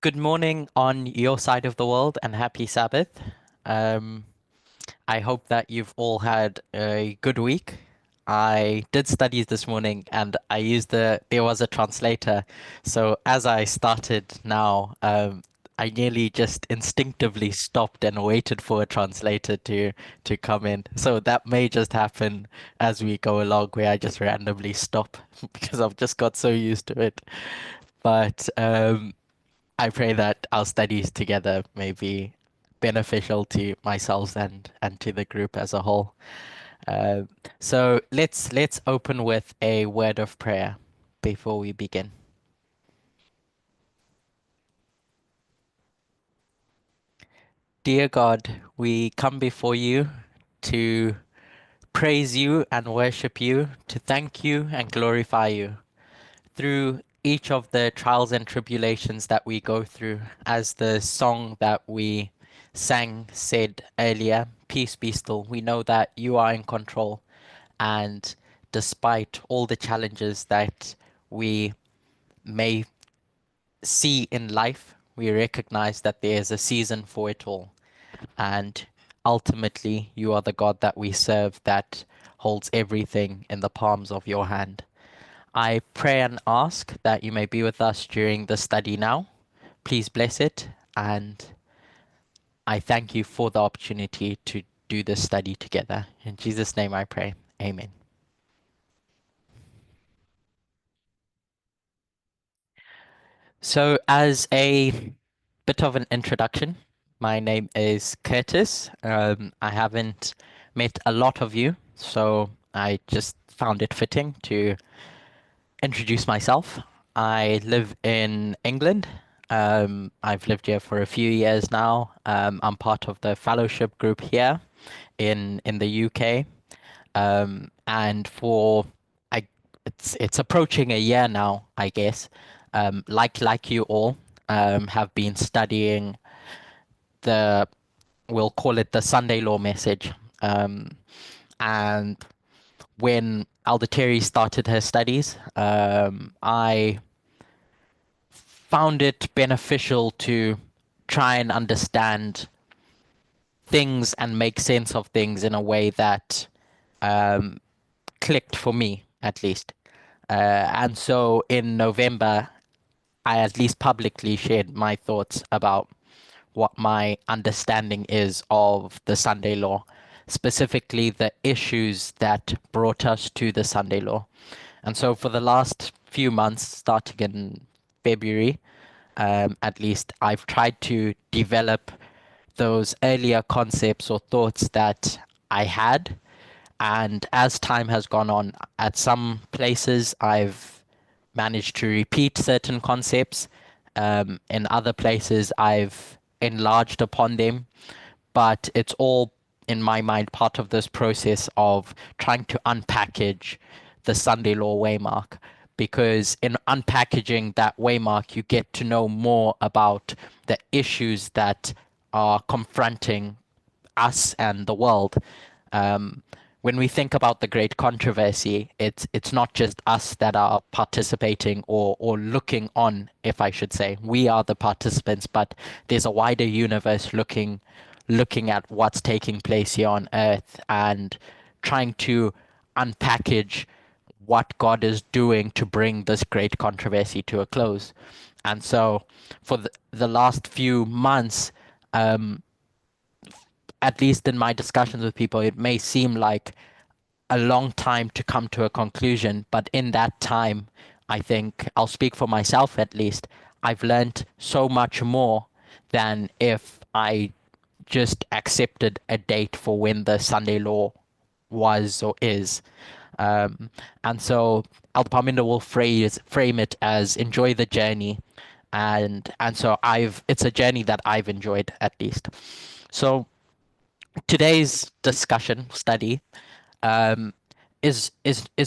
Good morning on your side of the world and happy Sabbath. Um, I hope that you've all had a good week. I did studies this morning and there was a translator. So as I started now, I nearly just instinctively stopped and waited for a translator to come in. So that may just happen as we go along, where I just randomly stop because I've just got so used to it. But I pray that our studies together may be beneficial to myself and to the group as a whole. Uh, so let's open with a word of prayer before we begin. Dear God, we come before you to praise you and worship you, to thank you and glorify you through each of the trials and tribulations that we go through. As the song that we sang said earlier, peace be still. We know that you are in control, and despite all the challenges that we may see in life, we recognize that there is a season for it all. And ultimately, you are the God that we serve that holds everything in the palms of your hand. I pray and ask that you may be with us during the study now. Please bless it, and I thank you for the opportunity to do this study together. In Jesus' name I pray. Amen. So, as a bit of an introduction, my name is Curtis. I haven't met a lot of you, so I just found it fitting to introduce myself. I live in England. I've lived here for a few years now. I'm part of the fellowship group here in the UK. And for I, it's approaching a year now, I guess. Like you all, have been studying the we'll call it the Sunday Law message. And when Elder Terry started her studies, I found it beneficial to try and understand things and make sense of things in a way that um, clicked for me, at least. And so in November, I at least publicly shared my thoughts about what my understanding is of the Sunday law, specifically the issues that brought us to the Sunday law. And so for the last few months, starting in February, at least, I've tried to develop those earlier concepts or thoughts that I had. And as time has gone on, at some places, I've managed to repeat certain concepts. In other places, I've enlarged upon them. But it's all, in my mind, part of this process of trying to unpackage the Sunday Law waymark. Because in unpackaging that waymark, you get to know more about the issues that are confronting us and the world. Um, when we think about the great controversy, it's not just us that are participating or looking on, if I should say. We are the participants, but there's a wider universe looking at what's taking place here on earth and trying to unpackage what God is doing to bring this great controversy to a close. And so for the last few months, um, at least in my discussions with people, it may seem like a long time to come to a conclusion, but in that time, I think I'll speak for myself at least. I've learned so much more than if I just accepted a date for when the Sunday law was or is. Um, and so Alpamindo will frame it as enjoy the journey, and so I've it's a journey that I've enjoyed at least. So today's discussion study um, is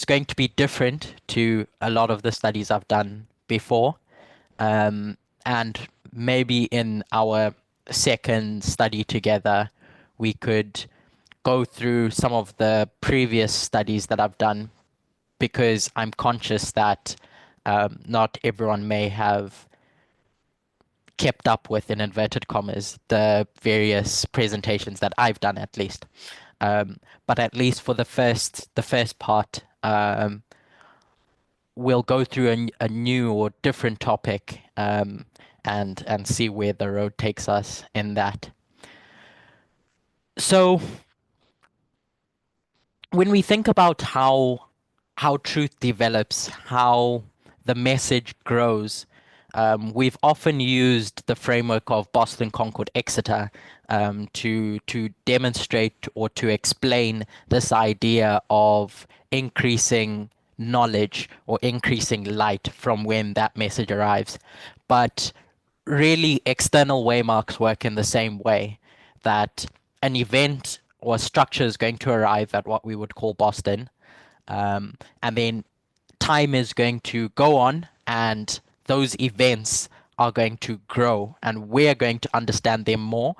going to be different to a lot of the studies I've done before, um, and maybe in our second study together, we could go through some of the previous studies that I've done because I'm conscious that not everyone may have kept up with, in inverted commas, the various presentations that I've done at least. But at least for the first part, we'll go through a new or different topic, and see where the road takes us in that. So when we think about how truth develops, how the message grows, we've often used the framework of Boston, Concord, Exeter, to demonstrate or to explain this idea of increasing knowledge or increasing light from when that message arrives. But really, external waymarks work in the same way, that an event or a structure is going to arrive at what we would call Boston, and then time is going to go on, and those events are going to grow, and we're going to understand them more.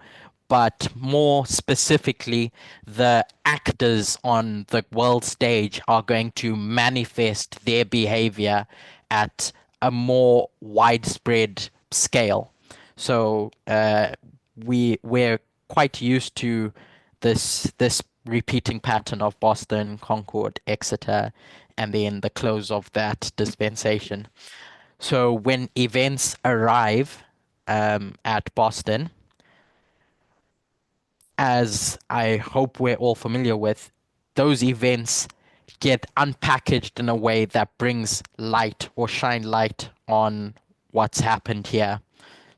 But more specifically, the actors on the world stage are going to manifest their behavior at a more widespread scale. So we're quite used to this repeating pattern of Boston, Concord, Exeter, and then the close of that dispensation. So when events arrive at Boston, as I hope we're all familiar with, those events get unpackaged in a way that brings light or shine light on what's happened here.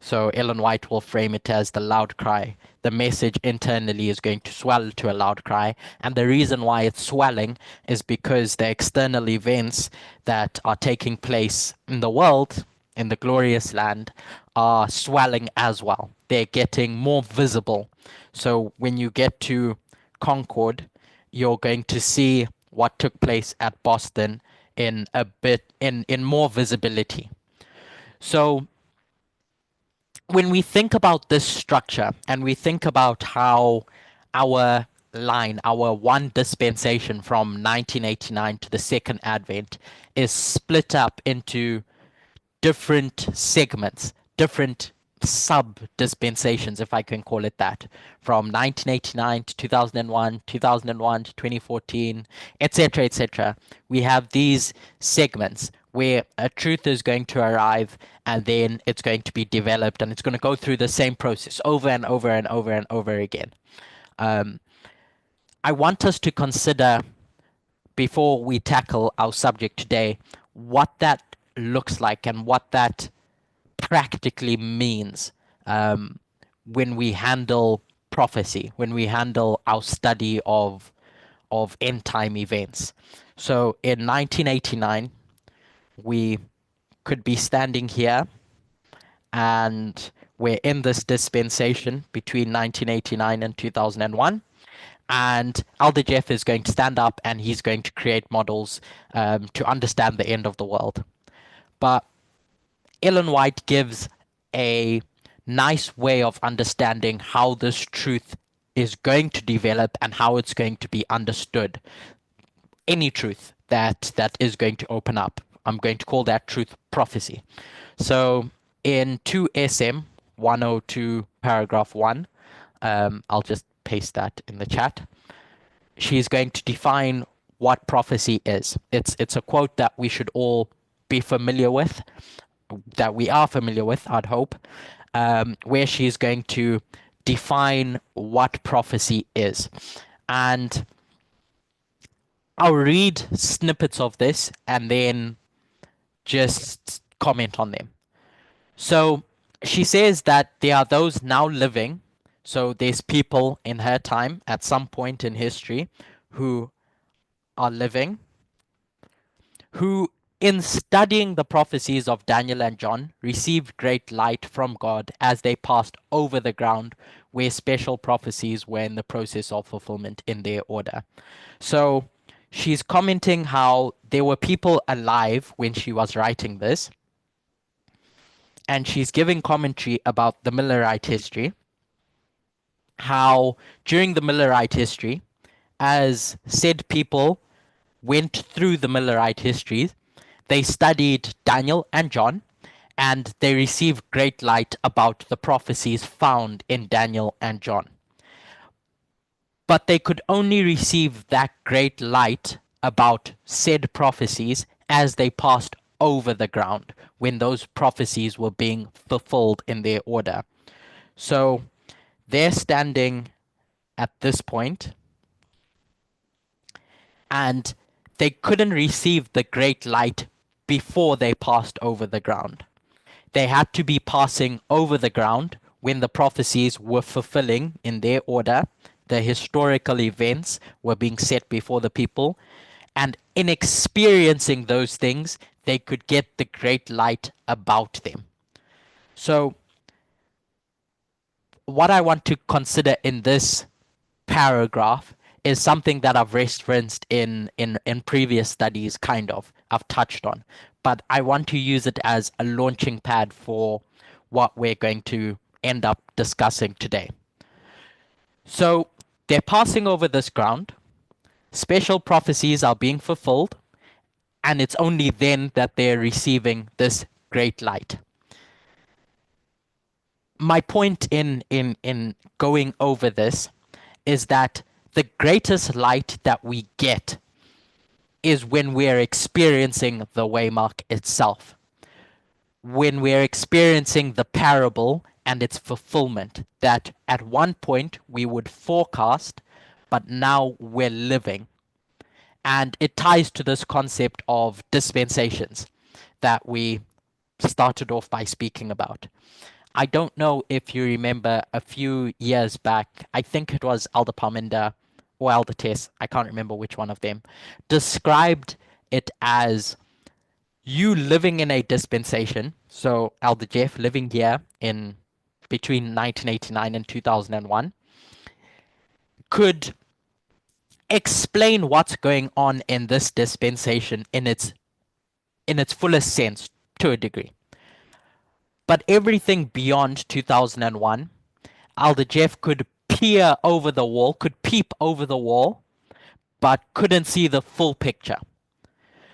So Ellen White will frame it as the loud cry. The message internally is going to swell to a loud cry. And the reason why it's swelling is because the external events that are taking place in the world, in the glorious land, are swelling as well. They're getting more visible. So when you get to Concord, you're going to see what took place at Boston in more visibility. So when we think about this structure and we think about how our line, our one dispensation from 1989 to the second advent, is split up into different segments, different sub dispensations, if I can call it that, from 1989 to 2001, 2001 to 2014, etc., etc. We have these segments where a truth is going to arrive, and then it's going to be developed, and it's going to go through the same process over and over and over and over again. I want us to consider, before we tackle our subject today, what that looks like and what that practically means, when we handle prophecy, when we handle our study of end time events. So in 1989, we could be standing here, and we're in this dispensation between 1989 and 2001. And Elder Jeff is going to stand up and he's going to create models, to understand the end of the world. But Ellen White gives a nice way of understanding how this truth is going to develop and how it's going to be understood. Any truth that is going to open up, I'm going to call that truth prophecy. So in 2SM 102 paragraph 1, I'll just paste that in the chat. She's going to define what prophecy is. It's a quote that we should all be familiar with, that we are familiar with, I'd hope, where she's going to define what prophecy is. And I'll read snippets of this and then just comment on them. So she says that there are those now living, so there's people in her time at some point in history who are living, who, in studying the prophecies of Daniel and John, received great light from God as they passed over the ground where special prophecies were in the process of fulfillment in their order. So she's commenting how there were people alive when she was writing this, and she's giving commentary about the Millerite history, how during the Millerite history, as said people went through the Millerite histories, they studied Daniel and John, and they received great light about the prophecies found in Daniel and John. But they could only receive that great light about said prophecies as they passed over the ground, when those prophecies were being fulfilled in their order. So they're standing at this point, and they couldn't receive the great light before they passed over the ground. They had to be passing over the ground when the prophecies were fulfilling in their order. The historical events were being set before the people. And in experiencing those things, they could get the great light about them. So, what I want to consider in this paragraph is something that I've referenced in previous studies, kind of. I've touched on. But I want to use it as a launching pad for what we're going to end up discussing today. So they're passing over this ground, special prophecies are being fulfilled, and it's only then that they're receiving this great light. My point in going over this is that the greatest light that we get is when we're experiencing the waymark itself, when we're experiencing the parable and its fulfillment, that at one point we would forecast, but now we're living. And it ties to this concept of dispensations that we started off by speaking about. I don't know if you remember a few years back, I think it was Elder Parminder or Elder Tess, I can't remember which one of them, described it as you living in a dispensation. So Elder Jeff living here in between 1989 and 2001 could explain what's going on in this dispensation in its fullest sense to a degree. But everything beyond 2001, Elder Jeff could peer over the wall, could peep over the wall, but couldn't see the full picture.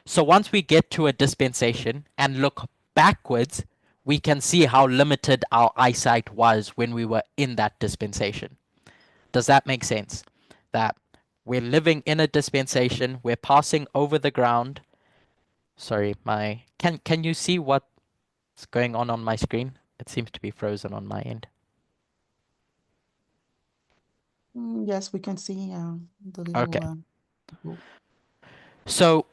So once we get to a dispensation and look backwards, we can see how limited our eyesight was when we were in that dispensation. Does that make sense? That we're living in a dispensation, we're passing over the ground. Sorry, can you see what's going on my screen? It seems to be frozen on my end. Yes, we can see the little. Okay. Group. So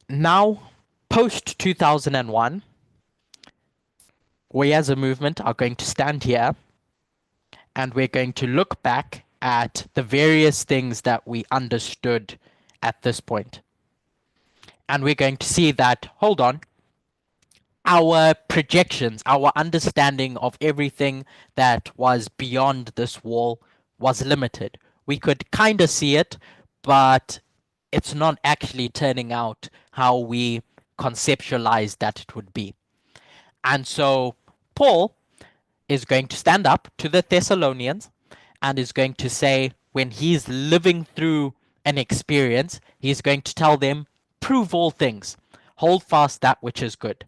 now, post 2001, we as a movement are going to stand here and we're going to look back at the various things that we understood at this point. And we're going to see that, hold on, our projections, our understanding of everything that was beyond this wall was limited. We could kind of see it, but it's not actually turning out how we conceptualized that it would be. And so Paul is going to stand up to the Thessalonians and is going to say, when he's living through an experience, he's going to tell them, prove all things, hold fast that which is good.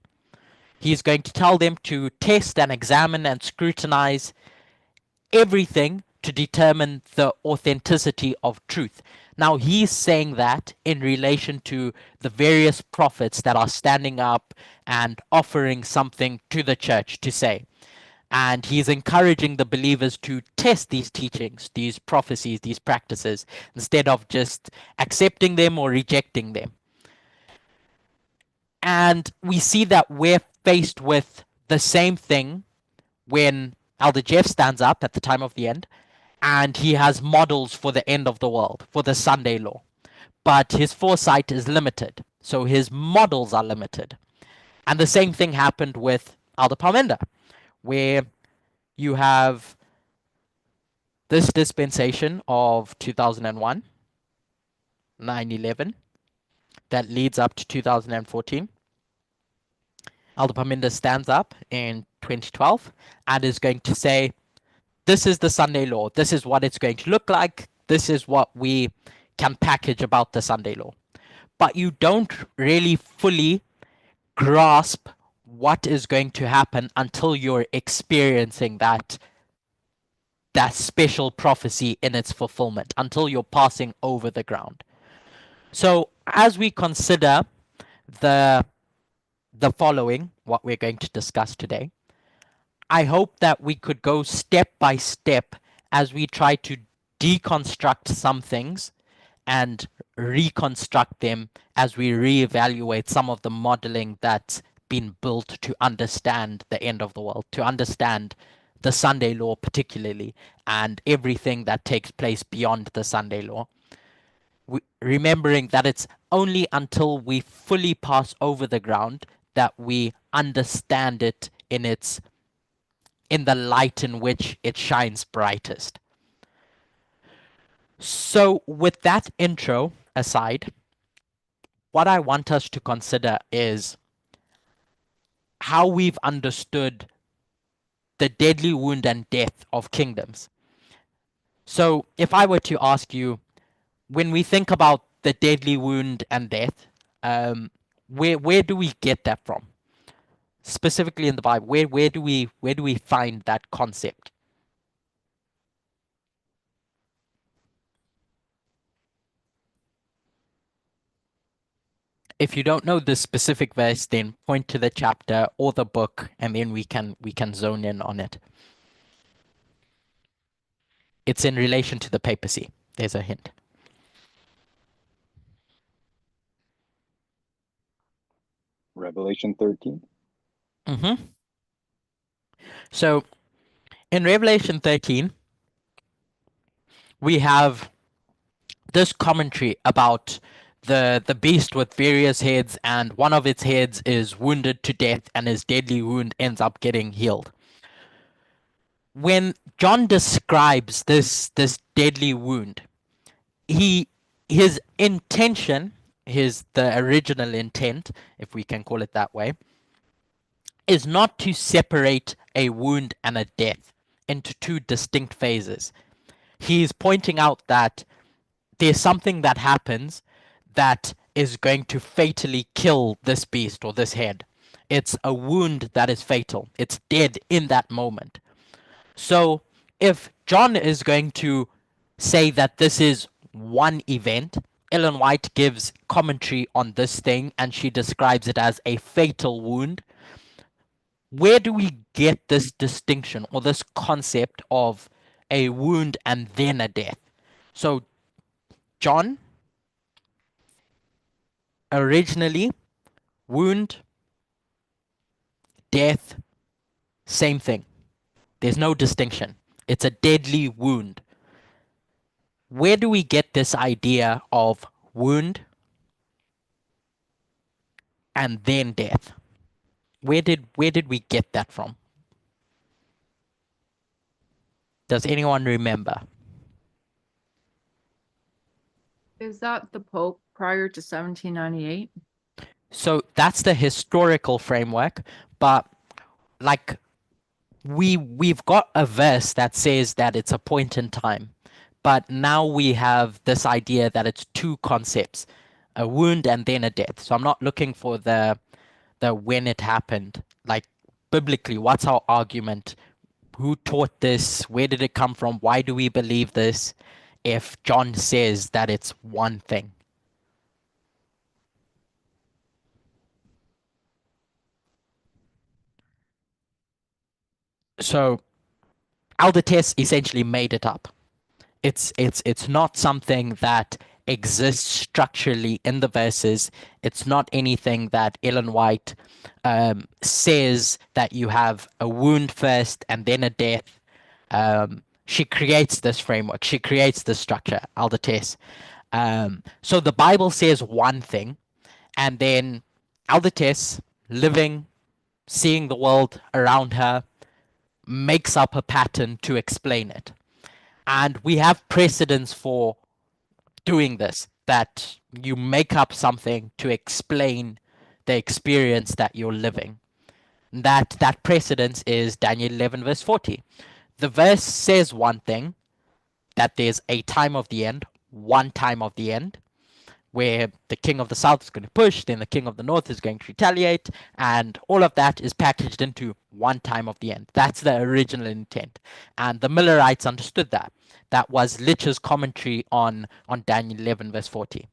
He's going to tell them to test and examine and scrutinize everything to determine the authenticity of truth. Now, he's saying that in relation to the various prophets that are standing up and offering something to the church to say. And he's encouraging the believers to test these teachings, these prophecies, these practices, instead of just accepting them or rejecting them. And we see that we're faced with the same thing when Elder Jeff stands up at the time of the end and he has models for the end of the world, for the Sunday law. But his foresight is limited, so his models are limited. And the same thing happened with Elder Parminder, where you have this dispensation of 2001, 9/11, that leads up to 2014. Elder Parminder stands up in 2012 and is going to say, this is the Sunday law. This is what it's going to look like. This is what we can package about the Sunday law. But you don't really fully grasp what is going to happen until you're experiencing that special prophecy in its fulfillment, until you're passing over the ground. So as we consider the the following, what we're going to discuss today, I hope that we could go step by step as we try to deconstruct some things and reconstruct them as we reevaluate some of the modeling that's been built to understand the end of the world, to understand the Sunday law particularly, and everything that takes place beyond the Sunday law. Remembering that it's only until we fully pass over the ground that we understand it in the light in which it shines brightest. So, with that intro aside, what I want us to consider is how we've understood the deadly wound and death of kingdoms. So, if I were to ask you, when we think about the deadly wound and death, where do we get that from? Specifically in the Bible, where do we find that concept? If you don't know the specific verse, then point to the chapter or the book, and then we can zone in on it. It's in relation to the papacy. There's a hint. Revelation 13. Mm-hmm. So in Revelation 13, we have this commentary about the beast with various heads, and one of its heads is wounded to death, and his deadly wound ends up getting healed. When John describes this deadly wound, he his intention, the original intent, if we can call it that way, is not to separate a wound and a death into two distinct phases. He's pointing out that there's something that happens that is going to fatally kill this beast or this head. It's a wound that is fatal. It's dead in that moment. So if John is going to say that this is one event, Ellen White gives commentary on this thing and she describes it as a fatal wound. Where do we get this distinction or this concept of a wound and then a death? So John, originally, wound, death, same thing. There's no distinction. It's a deadly wound. Where do we get this idea of wound and then death? Where did we get that from? Does anyone remember? Is that the Pope prior to 1798? So that's the historical framework, but like we've got a verse that says that it's a point in time, but now we have this idea that it's two concepts, a wound and then a death. So I'm not looking for the when it happened. Like biblically, what's our argument? Who taught this? Where did it come from? Why do we believe this if John says that it's one thing? So Aldertes essentially made it up. It's not something that exists structurally in the verses. It's not anything that Ellen White says that you have a wound first and then a death. She creates this framework. She creates this structure, Aldertes. So the Bible says one thing, and then Aldertes, living, seeing the world around her, makes up a pattern to explain it. And we have precedents for doing this, that you make up something to explain the experience that you're living. That precedence is Daniel 11 verse 40. The verse says one thing, that there's a time of the end, one time of the end, where the king of the south is going to push, then the king of the north is going to retaliate, and all of that is packaged into one time of the end. That's the original intent. And the Millerites understood that. That was Lich's commentary on Daniel 11, verse 40.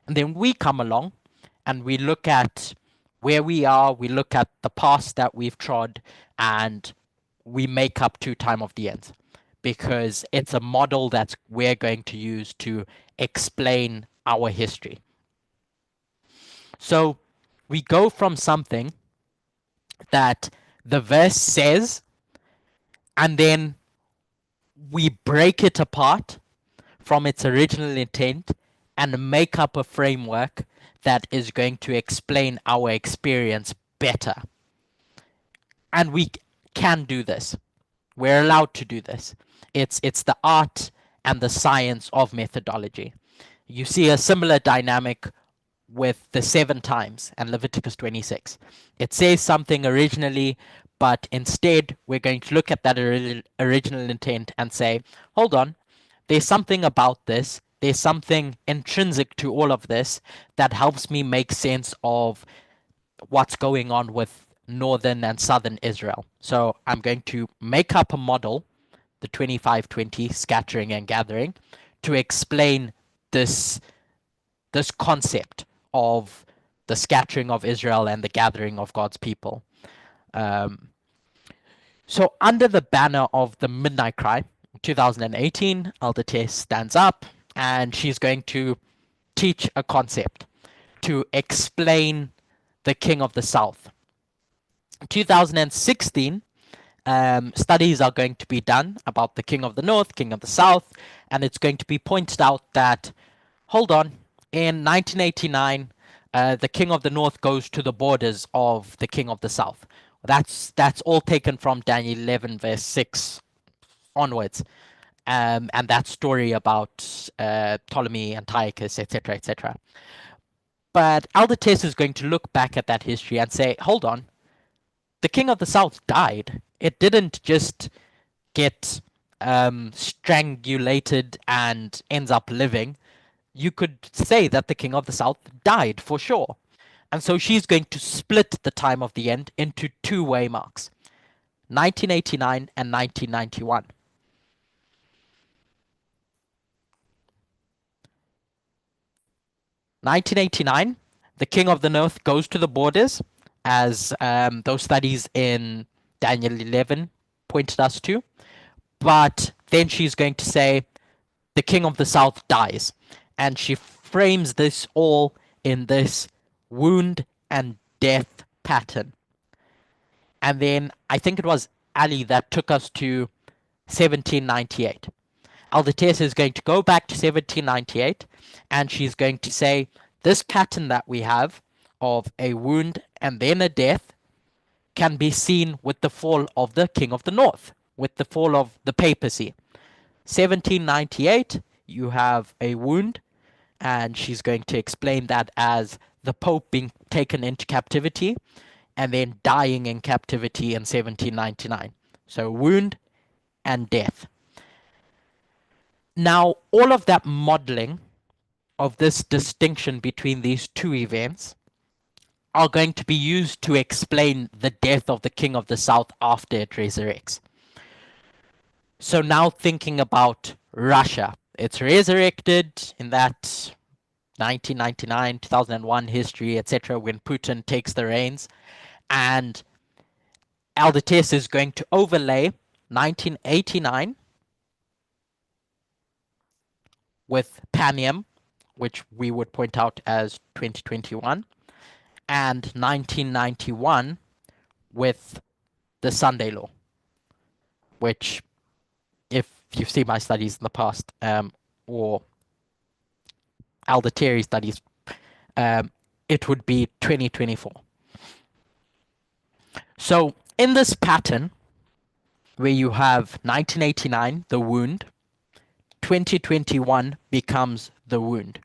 And then we come along and we look at where we are, we look at the past that we've trod, and we make up two time of the ends because it's a model that we're going to use to explain our history. So we go from something that the verse says, and then we break it apart from its original intent and make up a framework that is going to explain our experience better. And we can do this. We're allowed to do this. It's the art and the science of methodology. You see a similar dynamic with the 7 times and Leviticus 26. It says something originally, but instead we're going to look at that original intent and say, hold on, there's something about this, there's something intrinsic to all of this that helps me make sense of what's going on with northern and southern Israel. So I'm going to make up a model, the 25-20 scattering and gathering, to explain this concept of the scattering of Israel and the gathering of God's people. So under the banner of the Midnight Cry, 2018, Elder Tess stands up and she's going to teach a concept to explain the King of the South. 2016, studies are going to be done about the King of the North, King of the South, and it's going to be pointed out that, hold on, in 1989, the King of the North goes to the borders of the King of the South. That's all taken from Daniel 11, verse 6 onwards. And that story about Ptolemy, Antiochus, etc., etc. But Elder Tess is going to look back at that history and say, hold on, the King of the South died. It didn't just get strangulated and ends up living. You could say that the King of the South died for sure. And so she's going to split the time of the end into two waymarks, 1989 and 1991. 1989, the King of the North goes to the borders, as those studies in Daniel 11 pointed us to. But then she's going to say the King of the South dies. And she frames this all in this wound and death pattern. And then I think it was Ali that took us to 1798. Elder Tess is going to go back to 1798 and she's going to say this pattern that we have of a wound and then a death can be seen with the fall of the King of the North, with the fall of the papacy. 1798, you have a wound, and she's going to explain that as the Pope being taken into captivity and then dying in captivity in 1799. So wound and death. Now, all of that modeling of this distinction between these two events are going to be used to explain the death of the King of the South after it resurrects. So now thinking about Russia, it's resurrected in that 1999, 2001 history, etc., when Putin takes the reins, and Elder Tess is going to overlay 1989 with Panium, which we would point out as 2021, and 1991 with the Sunday Law, which, if you've seen my studies in the past, or Elder Terry studies, it would be 2024. So in this pattern, where you have 1989, the wound, 2021 becomes the wound,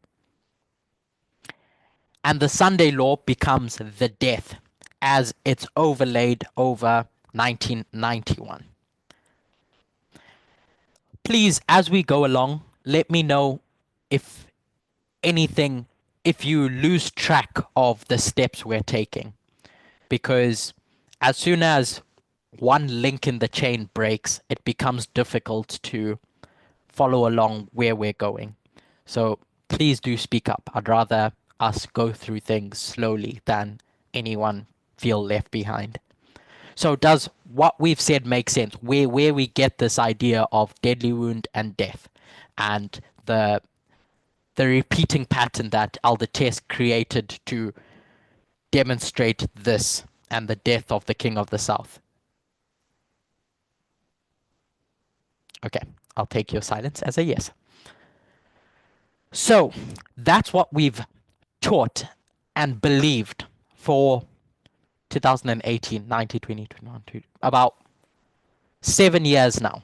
and the Sunday Law becomes the death as it's overlaid over 1991. Please, as we go along, let me know if anything if you lose track of the steps we're taking, because as soon as one link in the chain breaks, it becomes difficult to follow along where we're going. So please do speak up. I'd rather us go through things slowly than anyone feel left behind. So does what we've said make sense? Where we get this idea of deadly wound and death, and the repeating pattern that Aldertes created to demonstrate this and the death of the King of the South. Okay, I'll take your silence as a yes. So that's what we've taught and believed for 2018, 19, 20, 21, about 7 years now.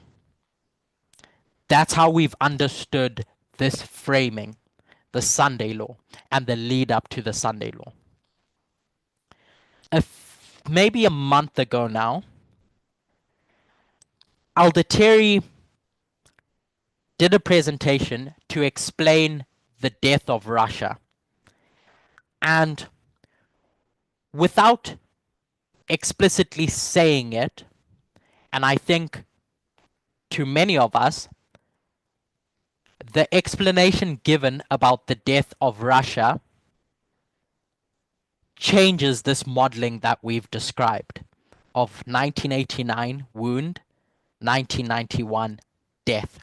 That's how we've understood this framing, the Sunday law, and the lead up to the Sunday law. Maybe a month ago now, Alderterry did a presentation to explain the death of Russia. And without explicitly saying it, and I think to many of us, the explanation given about the death of Russia changes this modeling that we've described of 1989 wound, 1991 death.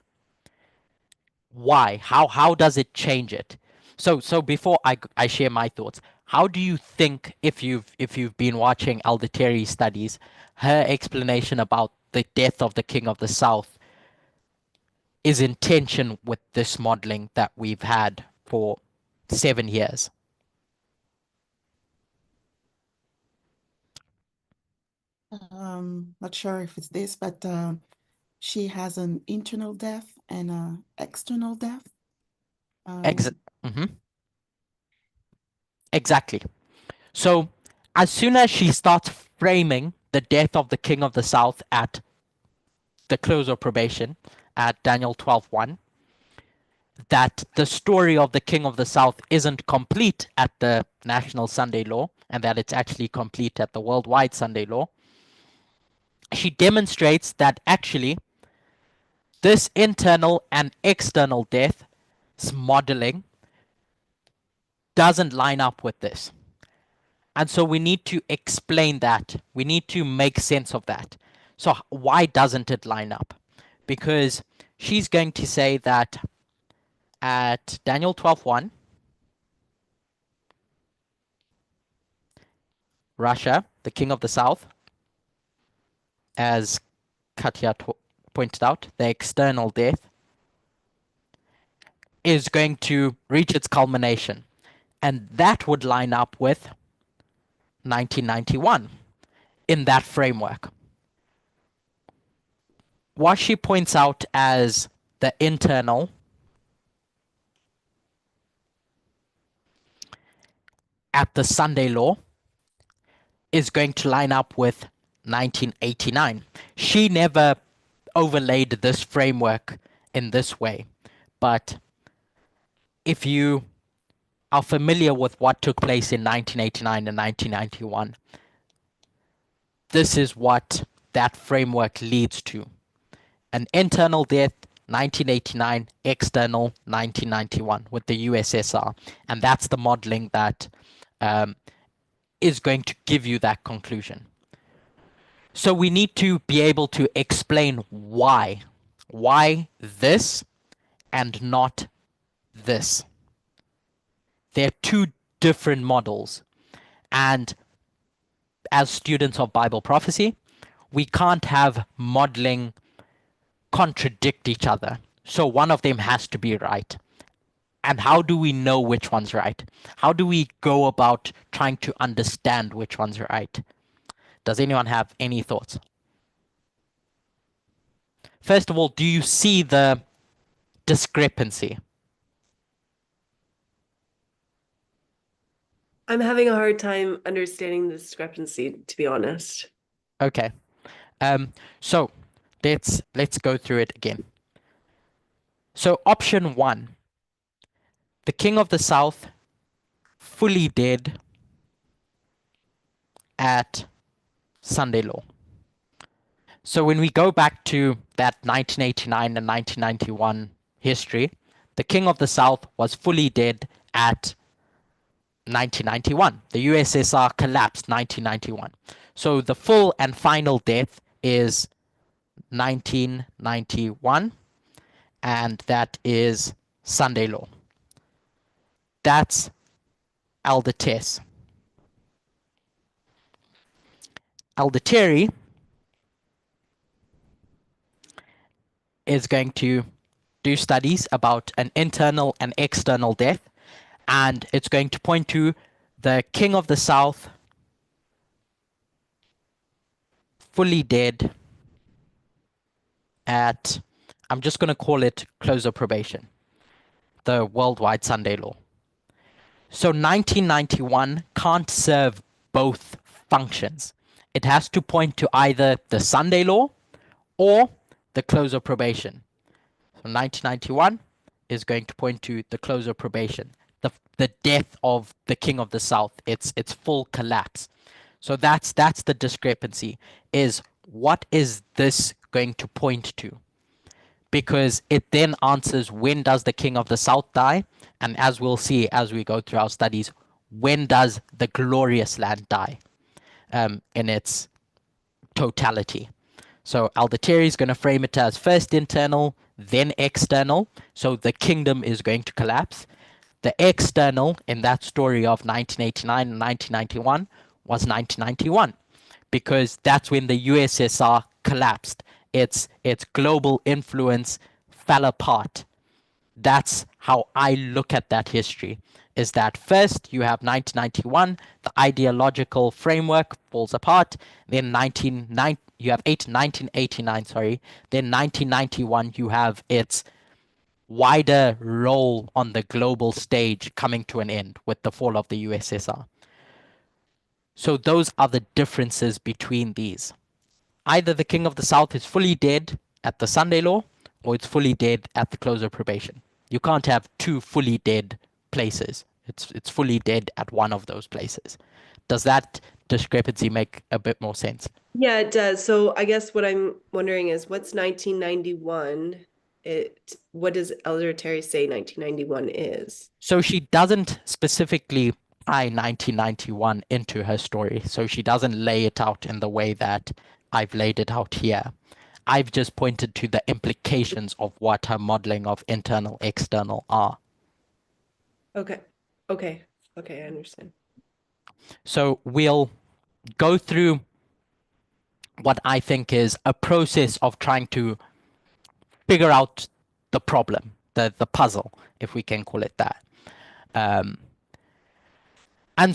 Why? How does it change it? So before I share my thoughts, how do you think, if you've been watching Alderterry's studies, her explanation about the death of the King of the South is in tension with this modeling that we've had for 7 years? Not sure if it's this, but she has an internal death and an external death. Exactly. So as soon as she starts framing the death of the King of the South at the close of probation, at Daniel 12:1, that the story of the King of the South isn't complete at the National Sunday Law, and that it's actually complete at the Worldwide Sunday Law, she demonstrates that actually this internal and external death modeling doesn't line up with this. And so we need to explain that. We need to make sense of that. So why doesn't it line up? Because she's going to say that at Daniel 12:1, Russia, the King of the South, as Katya pointed out, the external death is going to reach its culmination. And that would line up with 1991 in that framework. What she points out as the internal at the Sunday Law is going to line up with 1989. She never overlaid this framework in this way, but if you are familiar with what took place in 1989 and 1991, this is what that framework leads to. An internal death, 1989, external, 1991, with the USSR. And that's the modeling that is going to give you that conclusion. So we need to be able to explain why. Why this and not this? They're two different models. And as students of Bible prophecy, we can't have modeling contradict each other. So one of them has to be right. And how do we know which one's right? How do we go about trying to understand which one's right? Does anyone have any thoughts? First of all, do you see the discrepancy? I'm having a hard time understanding the discrepancy, to be honest. Okay. So let's go through it again. So option 1, the King of the South fully dead at Sunday law. So when we go back to that 1989 and 1991 history, the King of the South was fully dead at 1991. The USSR collapsed 1991. So the full and final death is 1991, and that is Sunday law. That's Aldertes. Aldeteri is going to do studies about an internal and external death, and it's going to point to the King of the South fully dead at, I'm just going to call it close of probation, the worldwide Sunday law. So 1991 can't serve both functions. It has to point to either the Sunday law or the close of probation. So 1991 is going to point to the close of probation, the death of the King of the South, its full collapse. So that's the discrepancy, is what is this going to point to? Because it then answers, when does the King of the South die? And as we'll see as we go through our studies, when does the glorious land die in its totality? So Aldeteri is going to frame it as first internal, then external. So the kingdom is going to collapse. The external in that story of 1989 and 1991 was 1991, because that's when the USSR collapsed. Its global influence fell apart. That's how I look at that history, is that first you have 1991, the ideological framework falls apart, then you have 1989, sorry, then 1991 you have its wider role on the global stage coming to an end with the fall of the USSR. So those are the differences between these. Either the King of the South is fully dead at the Sunday law, or it's fully dead at the close of probation. You can't have two fully dead places. It's fully dead at one of those places. Does that discrepancy make a bit more sense? Yeah, it does. So I guess what I'm wondering is, what's 1991? What does Elder Terry say 1991 is? So she doesn't specifically tie 1991 into her story. So she doesn't lay it out in the way that I've laid it out here. I've just pointed to the implications of what her modeling of internal, external are. Okay, I understand. So we'll go through what I think is a process of trying to figure out the problem, the puzzle, if we can call it that. And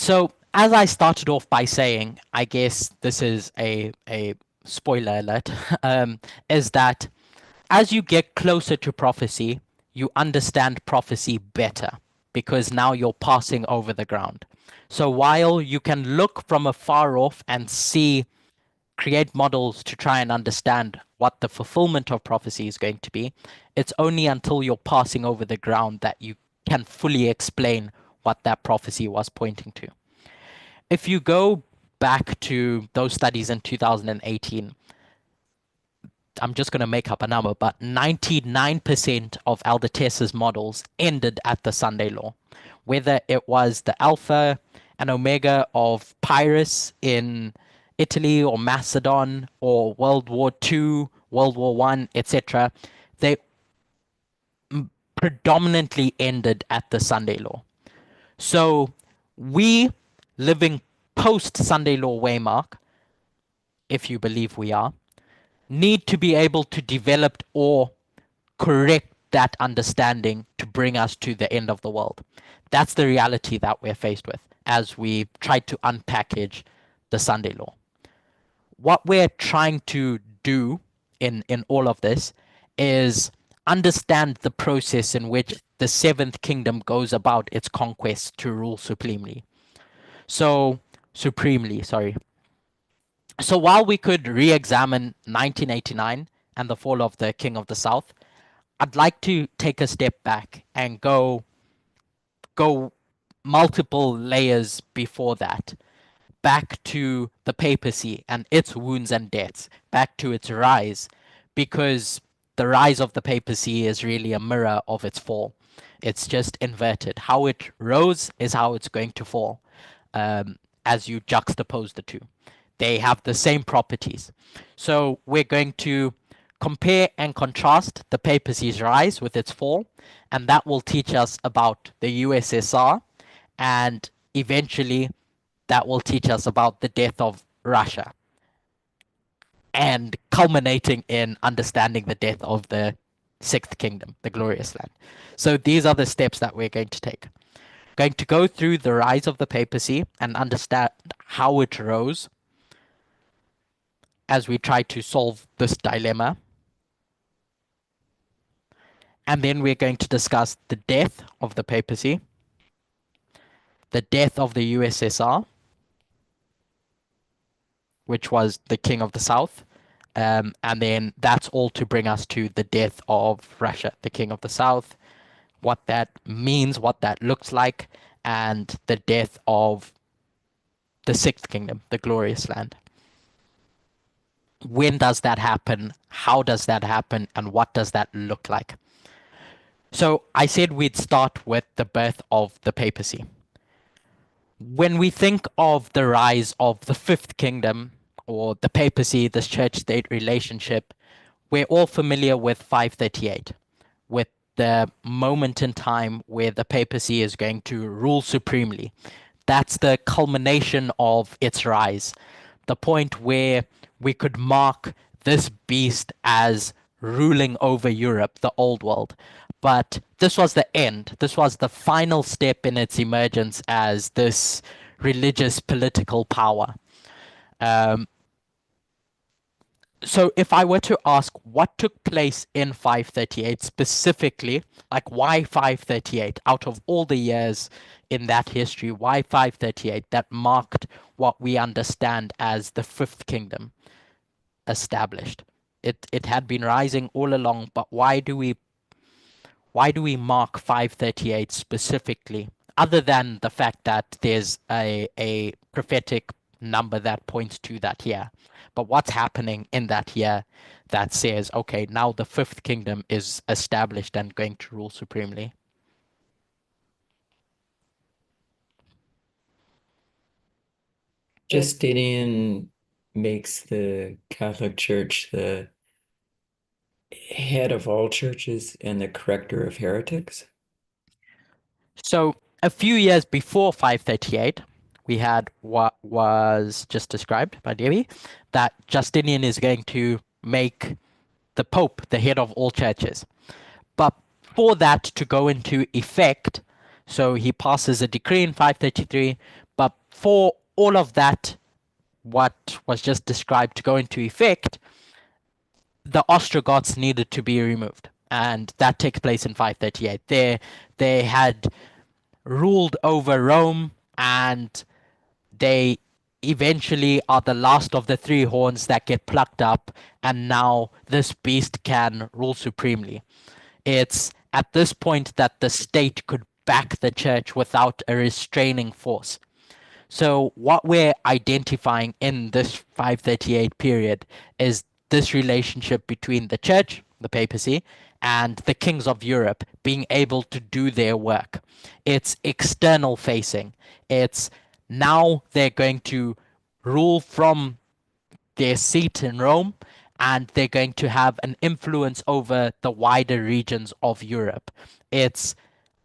so, as I started off by saying, I guess this is a spoiler alert, is that as you get closer to prophecy, you understand prophecy better, because now you're passing over the ground. So while you can look from afar off and create models to try and understand what the fulfillment of prophecy is going to be, it's only until you're passing over the ground that you can fully explain what that prophecy was pointing to. If you go back to those studies in 2018, I'm just going to make up a number, but 99% of Aldertes's models ended at the Sunday law. Whether it was the Alpha and Omega of Pyrrhus in Italy or Macedon or World War II, World War I, etc., they predominantly ended at the Sunday law. So we, living post Sunday law waymark, if you believe we are, need to be able to develop or correct that understanding to bring us to the end of the world. That's the reality that we're faced with as we try to unpackage the Sunday law. What we're trying to do in all of this is understand the process in which the seventh kingdom goes about its conquest to rule supremely. So while we could re-examine 1989 and the fall of the King of the South, I'd like to take a step back and go multiple layers before that, back to the papacy and its wounds and deaths, back to its rise, because the rise of the papacy is really a mirror of its fall. It's just inverted. How it rose is how it's going to fall, as you juxtapose the two. They have the same properties. So we're going to compare and contrast the papacy's rise with its fall, and that will teach us about the USSR, and eventually that will teach us about the death of Russia, and culminating in understanding the death of the Sixth Kingdom, the Glorious Land. So these are the steps that we're going to take. Going to go through the rise of the papacy and understand how it rose as we try to solve this dilemma. And then we're going to discuss the death of the papacy, the death of the USSR, which was the king of the South. And then that's all to bring us to the death of Russia, the king of the South, what that means, what that looks like, and the death of the Sixth Kingdom, the Glorious Land. When does that happen? How does that happen? And what does that look like? So I said we'd start with the birth of the papacy. When we think of the rise of the Fifth Kingdom, or the papacy, this church-state relationship, we're all familiar with 538, with the moment in time where the papacy is going to rule supremely. That's the culmination of its rise, the point where we could mark this beast as ruling over Europe, the old world. But this was the end. This was the final step in its emergence as this religious political power. So if I were to ask what took place in 538 specifically, like why 538 out of all the years in that history, why 538 that marked what we understand as the Fifth Kingdom established? It had been rising all along, but why do we mark 538 specifically, other than the fact that there's a prophetic number that points to that year? But what's happening in that year that says, okay, now the Fifth Kingdom is established and going to rule supremely? Justinian makes the Catholic Church the head of all churches and the corrector of heretics. So a few years before 538, we had what was just described by Debbie, that Justinian is going to make the Pope the head of all churches. But for that to go into effect, so he passes a decree in 533, but for all of that, what was just described to go into effect, the Ostrogoths needed to be removed. And that takes place in 538. They had ruled over Rome, and they eventually are the last of the three horns that get plucked up, and now this beast can rule supremely. It's at this point that the state could back the church without a restraining force. So what we're identifying in this 538 period is this relationship between the church, the papacy, and the kings of Europe being able to do their work. It's external facing. It's now they're going to rule from their seat in Rome, and they're going to have an influence over the wider regions of Europe. It's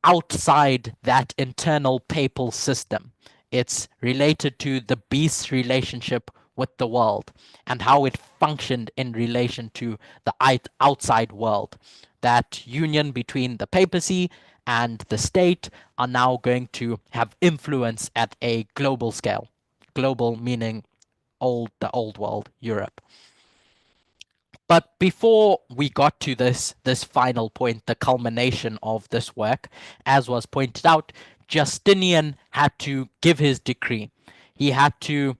outside that internal papal system. It's related to the beast's relationship with the world and how it functioned in relation to the outside world. That union between the papacy and the state are now going to have influence at a global scale. Global meaning the old world, Europe. But before we got to this final point, the culmination of this work, as was pointed out, Justinian had to give his decree. He had to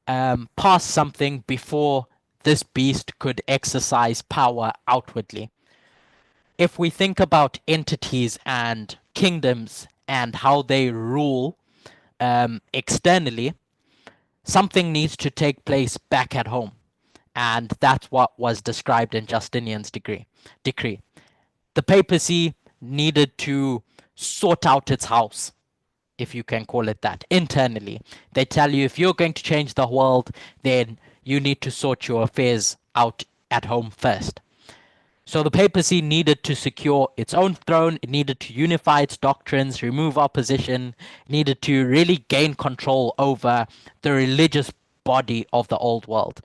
pass something before this beast could exercise power outwardly. If we think about entities and kingdoms and how they rule externally, something needs to take place back at home. And that's what was described in Justinian's decree. The papacy needed to sort out its house, if you can call it that, internally. They tell you if you're going to change the world, then you need to sort your affairs out at home first. So the papacy needed to secure its own throne, it needed to unify its doctrines, remove opposition, needed to really gain control over the religious body of the old world.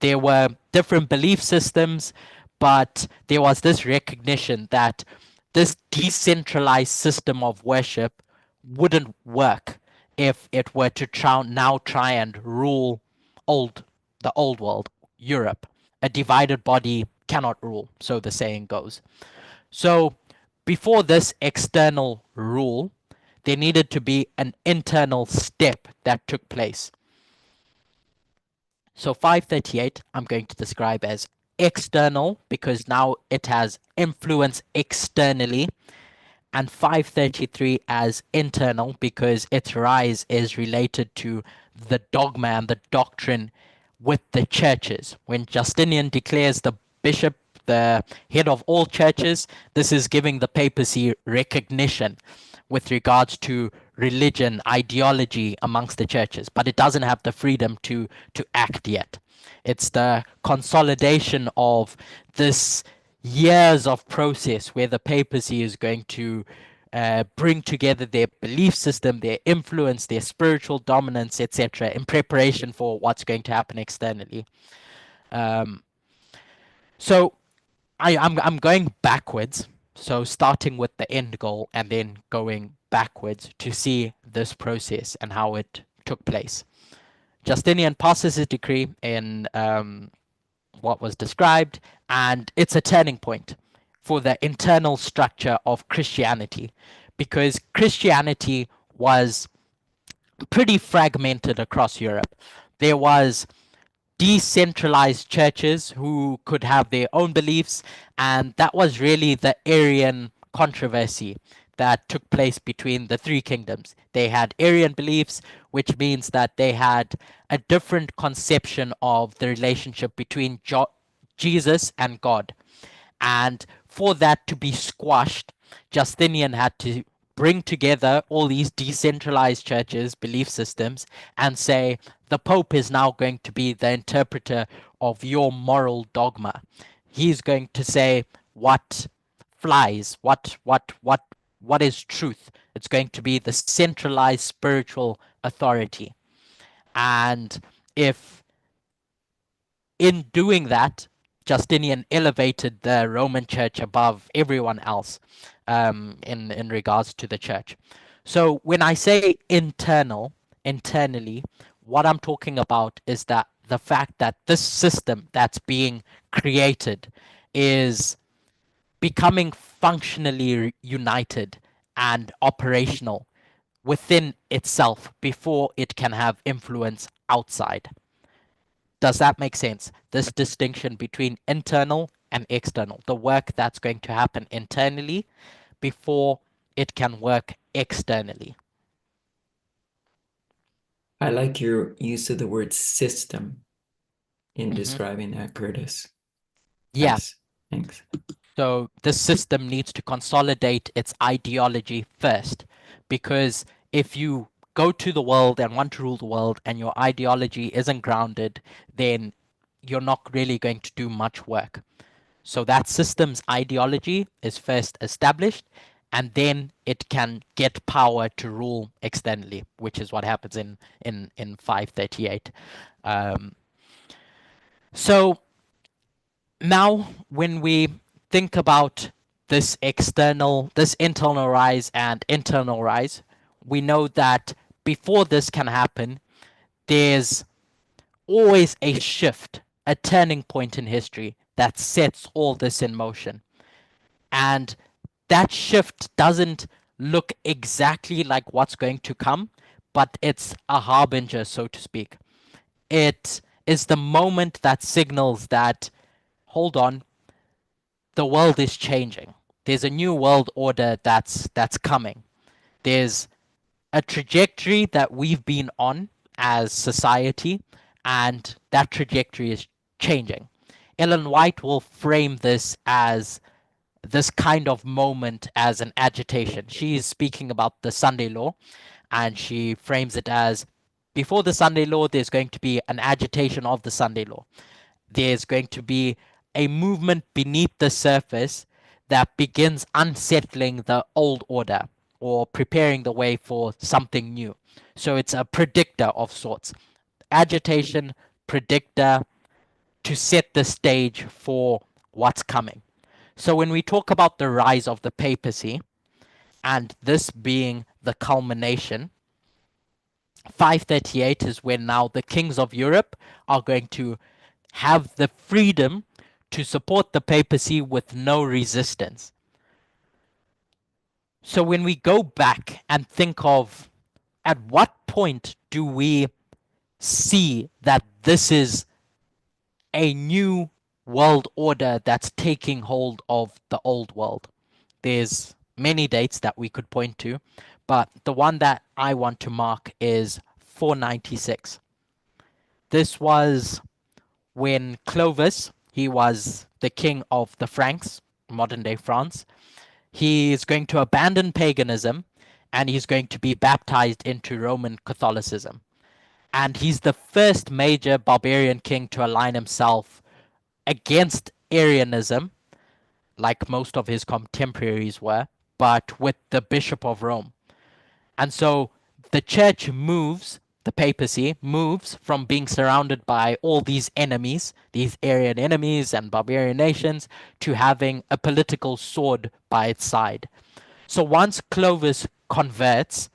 There were different belief systems, but there was this recognition that this decentralized system of worship wouldn't work if it were to try and rule the old world, Europe. A divided body cannot rule, so the saying goes. So before this external rule, there needed to be an internal step that took place. So 538 I'm going to describe as external because now it has influence externally, and 533 as internal because its rise is related to the dogma and the doctrine with the churches. When Justinian declares the bishop the head of all churches, this is giving the papacy recognition with regards to religion, ideology amongst the churches, but it doesn't have the freedom to act yet. It's the consolidation of this years of process where the papacy is going to bring together their belief system, their influence, their spiritual dominance, etc., in preparation for what's going to happen externally. So I'm going backwards. So starting with the end goal and then going backwards to see this process and how it took place. Justinian passes his decree in what was described, and it's a turning point for the internal structure of Christianity, because Christianity was pretty fragmented across Europe. There was decentralized churches who could have their own beliefs, and that was really the Arian controversy that took place between the three kingdoms. They had Arian beliefs, which means that they had a different conception of the relationship between Jesus and God. And for that to be squashed, Justinian had to bring together all these decentralized churches, belief systems, and say the Pope is now going to be the interpreter of your moral dogma. He's going to say what flies, what is truth. It's going to be the centralized spiritual authority. And if in doing that, Justinian elevated the Roman Church above everyone else in regards to the church. So when I say internally, what I'm talking about is that the fact that this system that's being created is becoming functionally united and operational within itself before it can have influence outside. Does that make sense? This distinction between internal and external, the work that's going to happen internally before it can work externally. I like your use of the word system in Mhm. describing that, Curtis. Yeah. Nice. Thanks. So this system needs to consolidate its ideology first, because if you go to the world and want to rule the world and your ideology isn't grounded, then you're not really going to do much work. So that system's ideology is first established, and then it can get power to rule externally, which is what happens in 538. So now when we think about this internal rise and internal rise, we know that before this can happen, there's always a shift, a turning point in history that sets all this in motion. And that shift doesn't look exactly like what's going to come, but it's a harbinger, so to speak. It is the moment that signals that, hold on, the world is changing. There's a new world order that's coming. There's a trajectory that we've been on as society, and that trajectory is changing. Ellen White will frame this kind of moment as an agitation. She is speaking about the Sunday law, and she frames it as before the Sunday law, there's going to be an agitation of the Sunday law. There's going to be a movement beneath the surface that begins unsettling the old order or preparing the way for something new. So it's a predictor of sorts. Agitation, predictor, to set the stage for what's coming. So when we talk about the rise of the papacy, and this being the culmination, 538 is when now the kings of Europe are going to have the freedom to support the papacy with no resistance. So when we go back and think of at what point do we see that this is a new world order that's taking hold of the old world? There's many dates that we could point to, but the one that I want to mark is 496. This was when Clovis, he was the king of the Franks, modern day France. He is going to abandon paganism and he's going to be baptized into Roman Catholicism. And he's the first major barbarian king to align himself against Arianism, like most of his contemporaries were, but with the Bishop of Rome. And so the church moves, the papacy moves from being surrounded by all these enemies, these Arian enemies and barbarian nations, to having a political sword by its side. So once Clovis converts,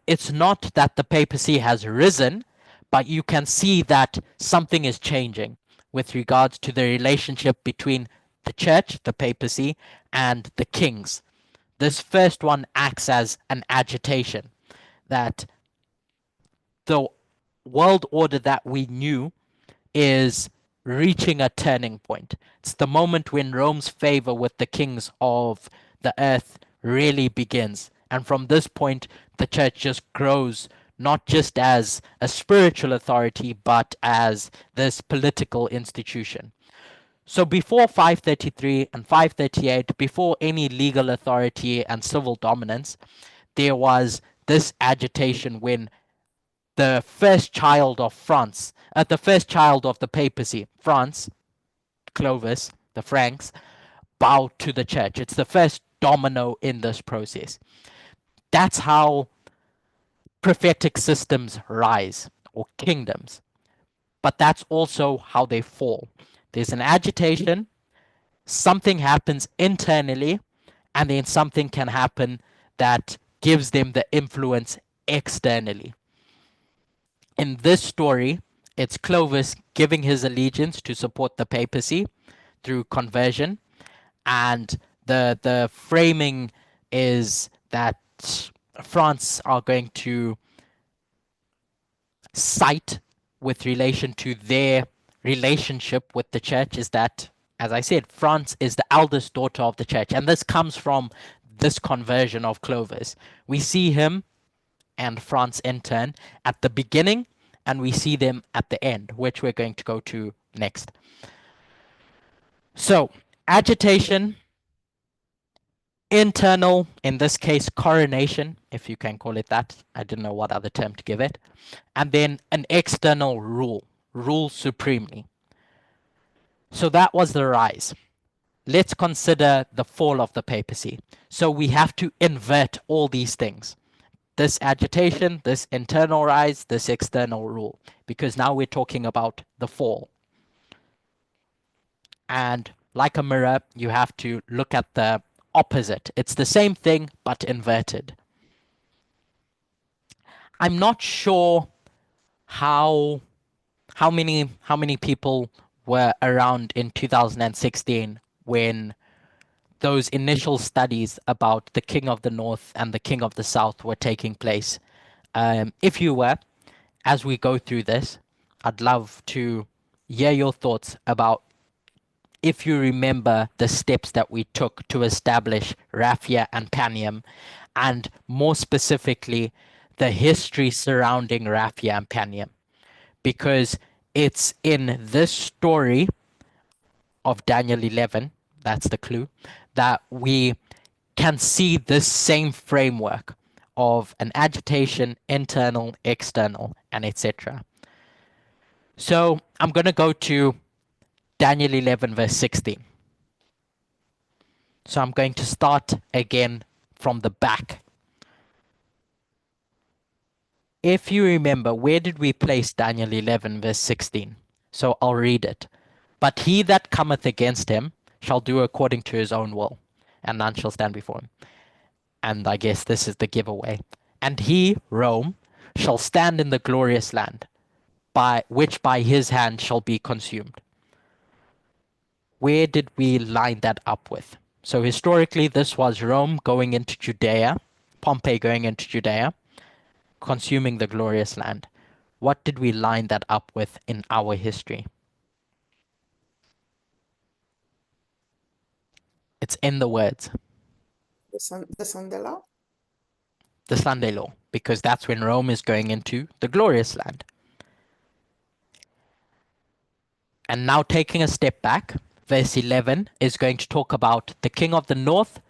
it's not that the papacy has risen, but you can see that something is changing with regards to the relationship between the church, the papacy, and the kings. This first one acts as an agitation, that the world order that we knew is reaching a turning point. It's the moment when Rome's favor with the kings of the earth really begins. And from this point, the church just grows, not just as a spiritual authority, but as this political institution. So before 533 and 538, before any legal authority and civil dominance, there was this agitation when the first child of France, the first child of the papacy, France, Clovis, the Franks, bowed to the church. It's the first domino in this process. That's how prophetic systems rise, or kingdoms. But that's also how they fall. There's an agitation, something happens internally, and then something can happen that gives them the influence externally. In this story, it's Clovis giving his allegiance to support the papacy through conversion, and the framing is that France are going to cite with relation to their relationship with the church is that, as I said, France is the eldest daughter of the church, and this comes from this conversion of Clovis. We see him and France in turn at the beginning, and we see them at the end, which we're going to go to next. So, agitation, internal, in this case, coronation, if you can call it that. I didn't know what other term to give it. And then an external rule supremely. So that was the rise. Let's consider the fall of the papacy. So we have to invert all these things. This agitation, this internal rise, this external rule, because now we're talking about the fall. And like a mirror, you have to look at the opposite. It's the same thing, but inverted. I'm not sure how many people were around in 2016 when those initial studies about the King of the North and the King of the South were taking place. If you were, as we go through this, I'd love to hear your thoughts about if you remember the steps that we took to establish Raphia and Panium, and more specifically, the history surrounding Raphia and Panium, because it's in this story of Daniel 11, that's the clue, that we can see this same framework of an agitation, internal, external, and etc. So I'm going to go to Daniel 11, verse 16. So I'm going to start again from the back. If you remember, where did we place Daniel 11, verse 16? So I'll read it. But he that cometh against him shall do according to his own will, and none shall stand before him. And I guess this is the giveaway. And he, Rome, shall stand in the glorious land, which by his hand shall be consumed. Where did we line that up with? So historically, this was Rome going into Judea, Pompey going into Judea, consuming the glorious land. What did we line that up with in our history? It's in the words, The Sunday law? the Sunday law, because that's when Rome is going into the glorious land. And now taking a step back, verse 11 is going to talk about the king of the north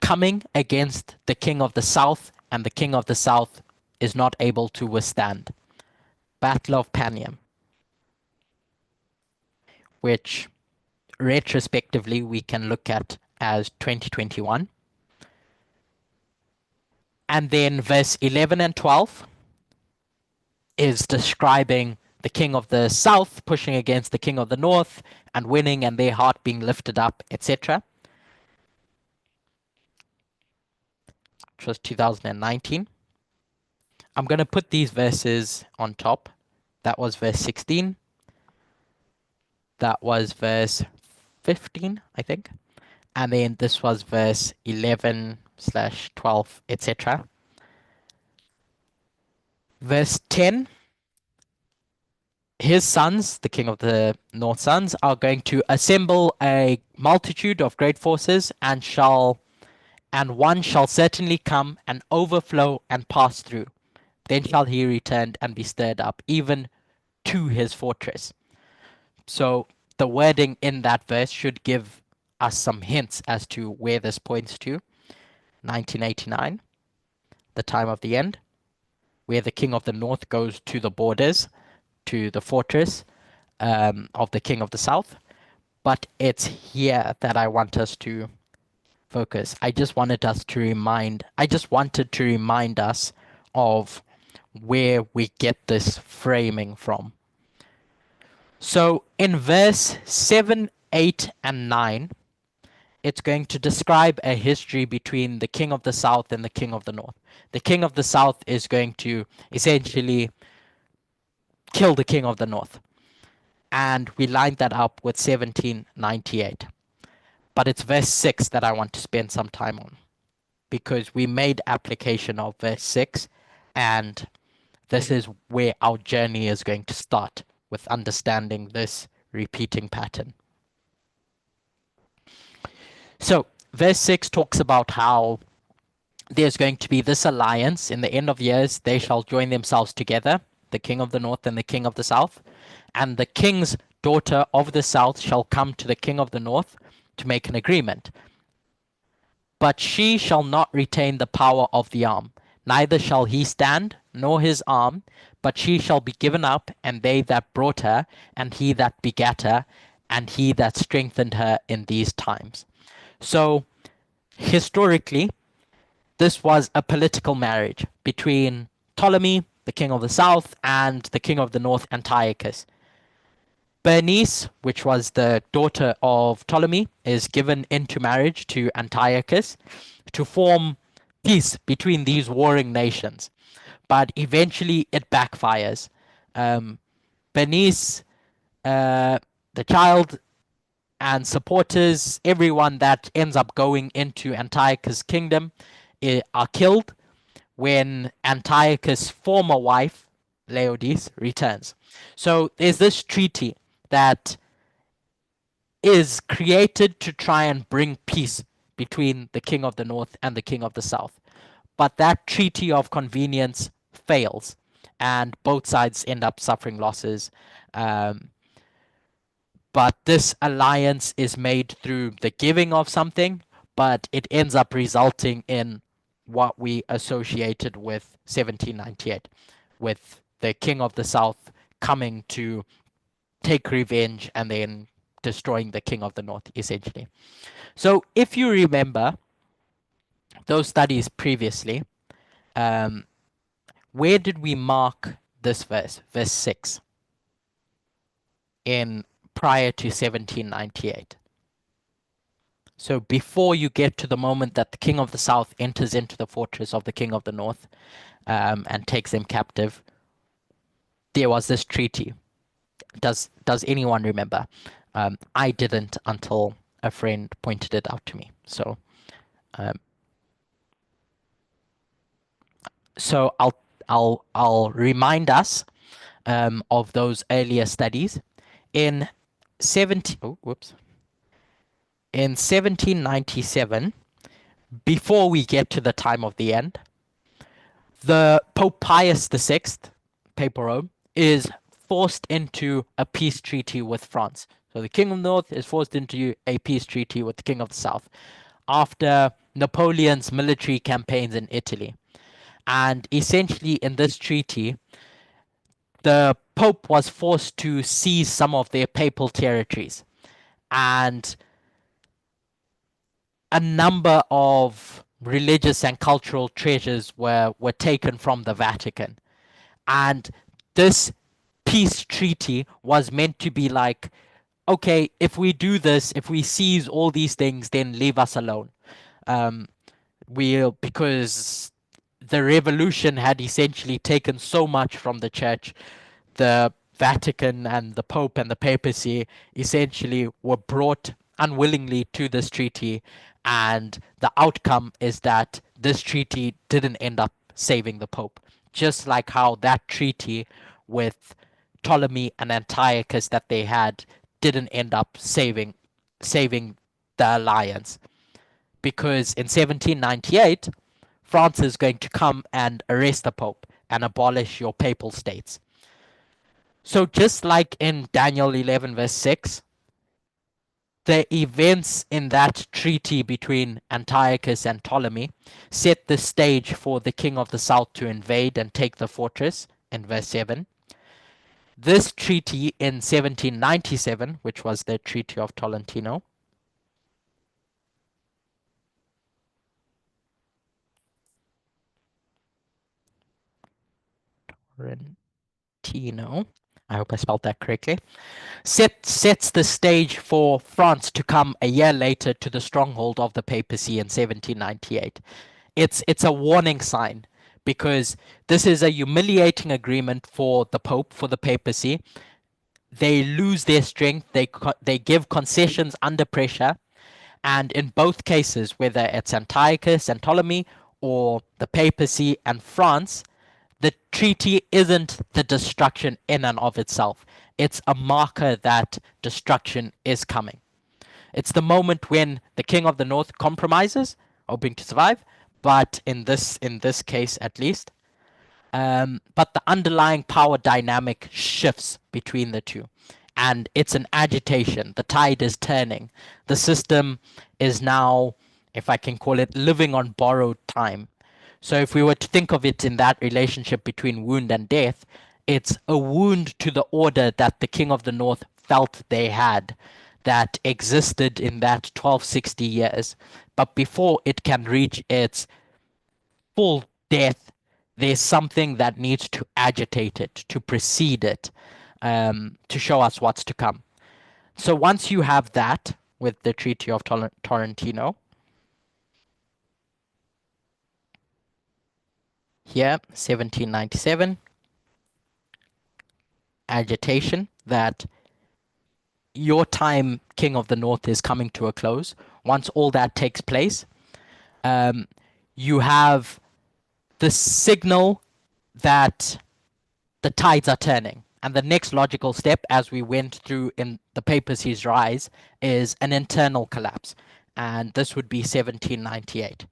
coming against the king of the south, and the king of the south is not able to withstand. Battle of Panium, which retrospectively we can look at as 2021. And then verse 11 and 12 is describing the king of the south pushing against the king of the north and winning, and their heart being lifted up, etc. Which was 2019. I'm going to put these verses on top. That was verse 16. That was verse 15, I think. And then this was verse 11/12, etc. Verse 10, his sons, the king of the north sons, are going to assemble a multitude of great forces, and one shall certainly come and overflow and pass through. Then shall he return and be stirred up, even to his fortress. So the wording in that verse should give us some hints as to where this points to. 1989, the time of the end, where the king of the north goes to the borders, to the fortress of the king of the south. But it's here that I want us to focus. I just wanted to remind us of where we get this framing from. So in verse 7, 8, and 9, it's going to describe a history between the king of the south and the king of the north. The king of the south is going to essentially kill the king of the north. And we lined that up with 1798. But it's verse 6 that I want to spend some time on, because we made application of verse 6, and this is where our journey is going to start, with understanding this repeating pattern. So verse 6 talks about how there's going to be this alliance in the end of years. They shall join themselves together, the king of the north and the king of the south, and the king's daughter of the south shall come to the king of the north to make an agreement. But she shall not retain the power of the arm, neither shall he stand, nor his arm, but she shall be given up, and they that brought her, and he that begat her, and he that strengthened her in these times. So historically, this was a political marriage between Ptolemy, the king of the south, and the king of the north, Antiochus. Bernice, which was the daughter of Ptolemy, is given into marriage to Antiochus to form peace between these warring nations. But eventually it backfires. Bernice, the child, and supporters, everyone that ends up going into Antiochus' kingdom, are killed when Antiochus' former wife, Laodice, returns. So there's this treaty that is created to try and bring peace between the king of the north and the king of the south. But that treaty of convenience fails, and both sides end up suffering losses. But this alliance is made through the giving of something, but it ends up resulting in what we associated with 1798, with the king of the south coming to take revenge and then destroying the king of the north, essentially. So if you remember those studies previously, where did we mark this verse 6, in prior to 1798? So before you get to the moment that the king of the south enters into the fortress of the king of the north, and takes them captive, there was this treaty. Does anyone remember? I didn't until a friend pointed it out to me. So I'll remind us of those earlier studies. In 1797, before we get to the time of the end, the Pope Pius VI, Papal Rome, is forced into a peace treaty with France. So the King of the North is forced into a peace treaty with the King of the South after Napoleon's military campaigns in Italy. And essentially, in this treaty, the Pope was forced to seize some of their papal territories. And a number of religious and cultural treasures were taken from the Vatican. And this peace treaty was meant to be like, okay, if we do this, if we seize all these things, then leave us alone. Because the revolution had essentially taken so much from the church, the Vatican and the Pope and the papacy essentially were brought unwillingly to this treaty, and the outcome is that this treaty didn't end up saving the Pope, just like how that treaty with Ptolemy and Antiochus that they had didn't end up saving the alliance, because in 1798 France is going to come and arrest the Pope and abolish your papal states. So just like in Daniel 11 verse 6, the events in that treaty between Antiochus and Ptolemy set the stage for the king of the south to invade and take the fortress in verse 7. This treaty in 1797, which was the Treaty of Tolentino, I hope I spelled that correctly, sets the stage for France to come a year later to the stronghold of the papacy in 1798. It's a warning sign, because this is a humiliating agreement for the Pope, for the papacy. They lose their strength. They give concessions under pressure, and in both cases, whether it's Antiochus and Ptolemy or the papacy and France, the treaty isn't the destruction in and of itself. It's a marker that destruction is coming. It's the moment when the king of the north compromises, hoping to survive, but in this case at least, but the underlying power dynamic shifts between the two, and it's an agitation. The tide is turning. The system is now, if I can call it, living on borrowed time. So if we were to think of it in that relationship between wound and death, it's a wound to the order that the king of the north felt they had, that existed in that 1260 years. But before it can reach its full death, there's something that needs to agitate it, to precede it, to show us what's to come. So once you have that with the Treaty of Tolentino, here, 1797, agitation that your time, King of the North, is coming to a close. Once all that takes place, you have the signal that the tides are turning, And the next logical step, as we went through in the papacy's rise, is an internal collapse. And this would be 1798,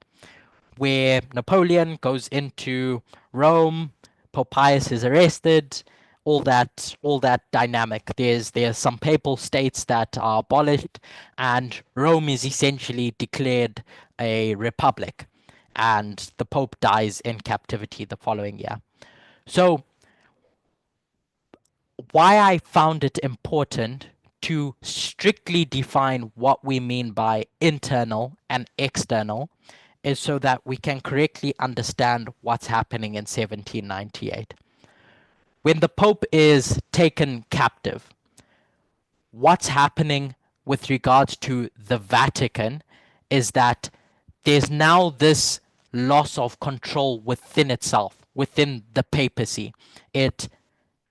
where Napoleon goes into Rome, Pope Pius is arrested, all that dynamic. There's some papal states that are abolished, and Rome is essentially declared a republic, and the Pope dies in captivity the following year. So why I found it important to strictly define what we mean by internal and external is so that we can correctly understand what's happening in 1798. When the Pope is taken captive, what's happening with regards to the Vatican is that there's now this loss of control within itself, within the papacy. It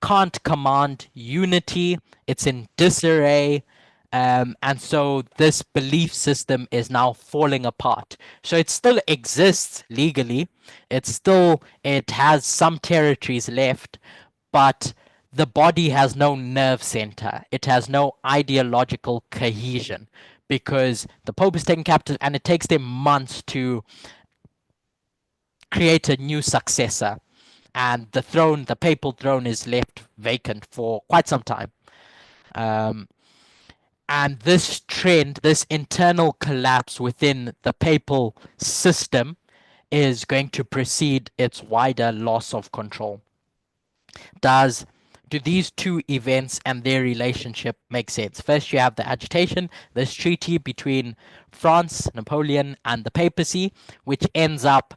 can't command unity, it's in disarray. And so this belief system is now falling apart. So it still exists legally. It has some territories left, but the body has no nerve center. It has no ideological cohesion because the Pope is taken captive and it takes them months to create a new successor. And the papal throne is left vacant for quite some time. And this trend, this internal collapse within the papal system is going to precede its wider loss of control. Do these two events and their relationship make sense? First, you have the agitation, this treaty between France, Napoleon, and the papacy, which ends up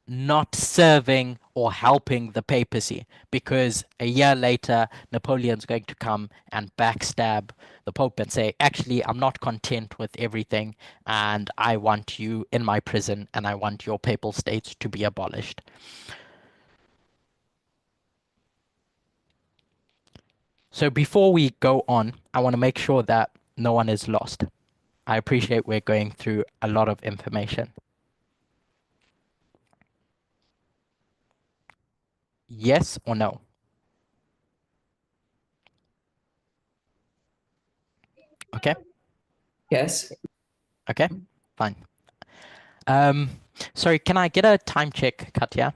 not serving or helping the papacy because a year later, Napoleon's going to come and backstab the Pope and say, actually, I'm not content with everything and I want you in my prison and I want your papal states to be abolished. So before we go on, I want to make sure that no one is lost. I appreciate we're going through a lot of information. Yes or no? Okay. Yes. Okay, fine. Sorry, can I get a time check, Katya?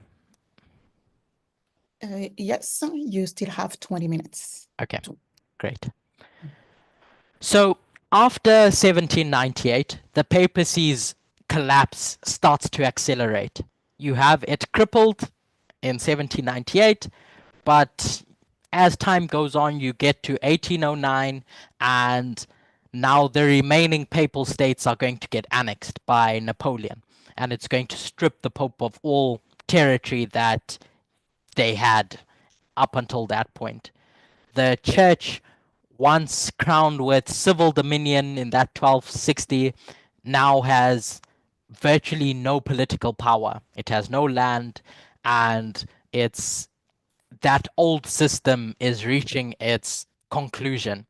Yes, you still have 20 minutes. Okay, great. So after 1798, the papacy's collapse starts to accelerate. You have it crippled in 1798, but as time goes on, you get to 1809, and now the remaining papal states are going to get annexed by Napoleon, and it's going to strip the Pope of all territory that they had up until that point. The church, once crowned with civil dominion in that 1260, now has virtually no political power. It has no land, and that old system is reaching its conclusion.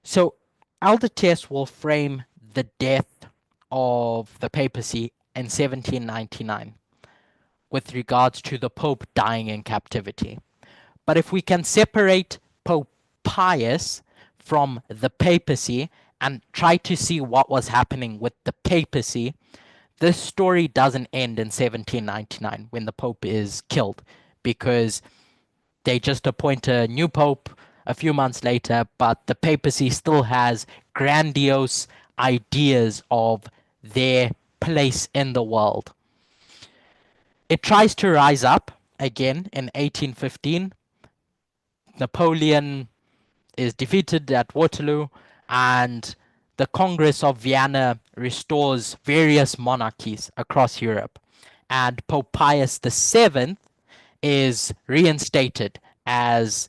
So Aldertes will frame the death of the papacy in 1799 with regards to the Pope dying in captivity. But if we can separate Pope Pius from the papacy and try to see what was happening with the papacy, this story doesn't end in 1799 when the Pope is killed, because they just appoint a new Pope a few months later, but the papacy still has grandiose ideas of their place in the world. It tries to rise up again in 1815. Napoleon is defeated at Waterloo, and the Congress of Vienna restores various monarchies across Europe. And Pope Pius VII is reinstated as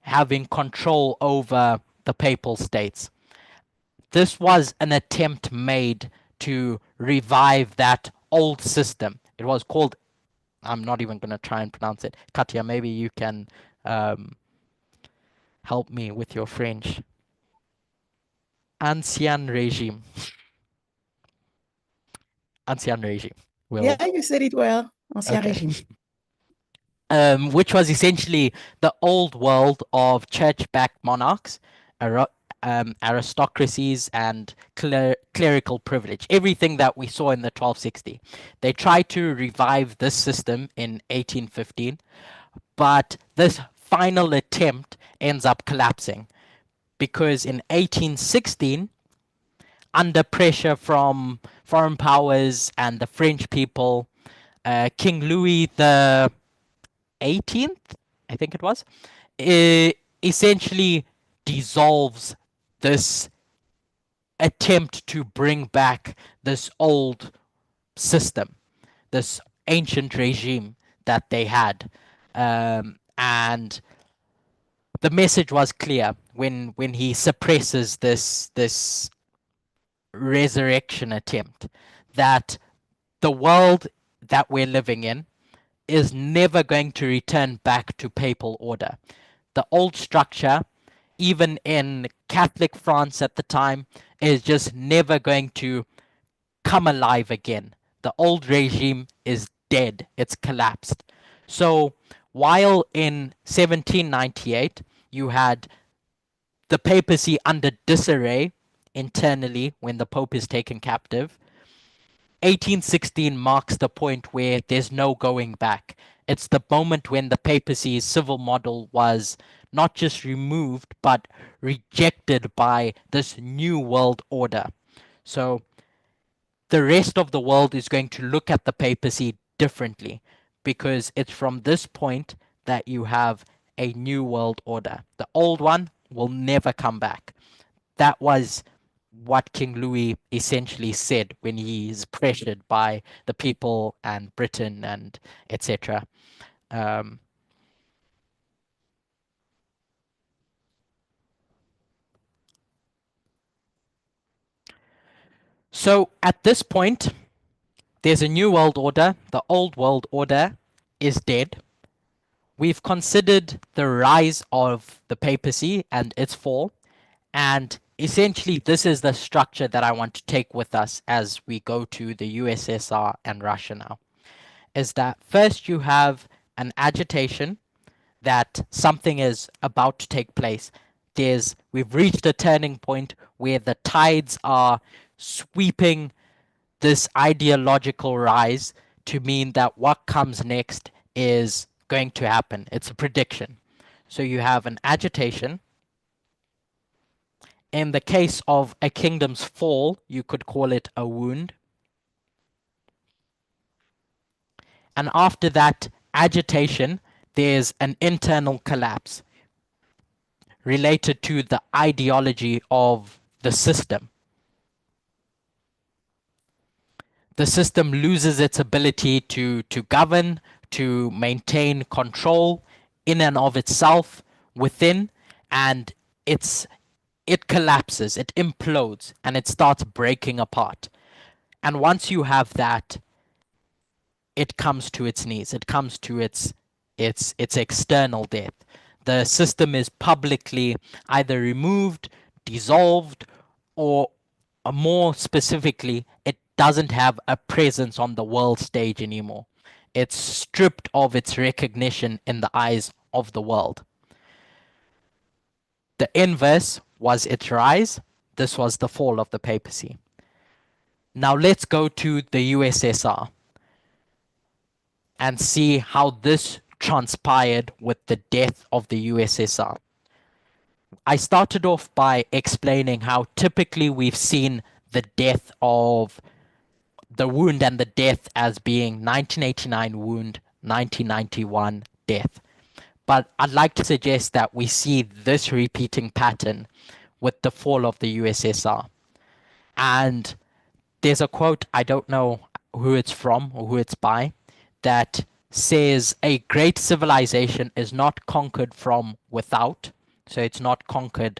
having control over the papal states. This was an attempt made to revive that old system. It was called, I'm not even going to try and pronounce it. Katya, maybe you can help me with your French. Ancien régime. Ancien régime. Yeah, you said it well. Ancien Okay. régime. which was essentially the old world of church-backed monarchs, aristocracies, and clerical privilege. Everything that we saw in the 1260. They tried to revive this system in 1815, but this final attempt ends up collapsing because in 1816, under pressure from foreign powers and the French people, King Louis the 18th, I think it was, essentially dissolves this attempt to bring back this old system, this ancient regime that they had. And the message was clear when he suppresses this resurrection attempt, that the world that we're living in is never going to return back to papal order. The old structure, even in Catholic France at the time, is just never going to come alive again. The old regime is dead, it's collapsed. So while in 1798 you had the papacy under disarray internally when the Pope is taken captive, 1816 marks the point where there's no going back. It's the moment when the papacy's civil model was not just removed, but rejected by this new world order. So the rest of the world is going to look at the papacy differently, because it's from this point that you have a new world order. The old one will never come back. That was what King Louis essentially said when he is pressured by the people and Britain and etc. So at this point, there's a new world order. The old world order is dead. We've considered the rise of the papacy and its fall, and essentially this is the structure that I want to take with us as we go to the USSR and Russia now, is that first you have an agitation that something is about to take place. We've reached a turning point where the tides are sweeping this ideological rise to mean that what comes next is going to happen. It's a prediction. So you have an agitation. In the case of a kingdom's fall, you could call it a wound. And after that agitation, there's an internal collapse related to the ideology of the system. The system loses its ability to govern, to maintain control in and of itself within, and it collapses, it implodes, and it starts breaking apart. And once you have that, it comes to its knees. It comes to its external death. The system is publicly either removed, dissolved, or more specifically, it doesn't have a presence on the world stage anymore. It's stripped of its recognition in the eyes of the world. The inverse was its rise. This was the fall of the papacy. Now let's go to the USSR and see how this transpired with the death of the USSR. I started off by explaining how typically we've seen the death of the wound and the death as being 1989 wound, 1991 death. But I'd like to suggest that we see this repeating pattern with the fall of the USSR. And there's a quote, I don't know who it's from or who it's by, that says a great civilization is not conquered from without, so it's not conquered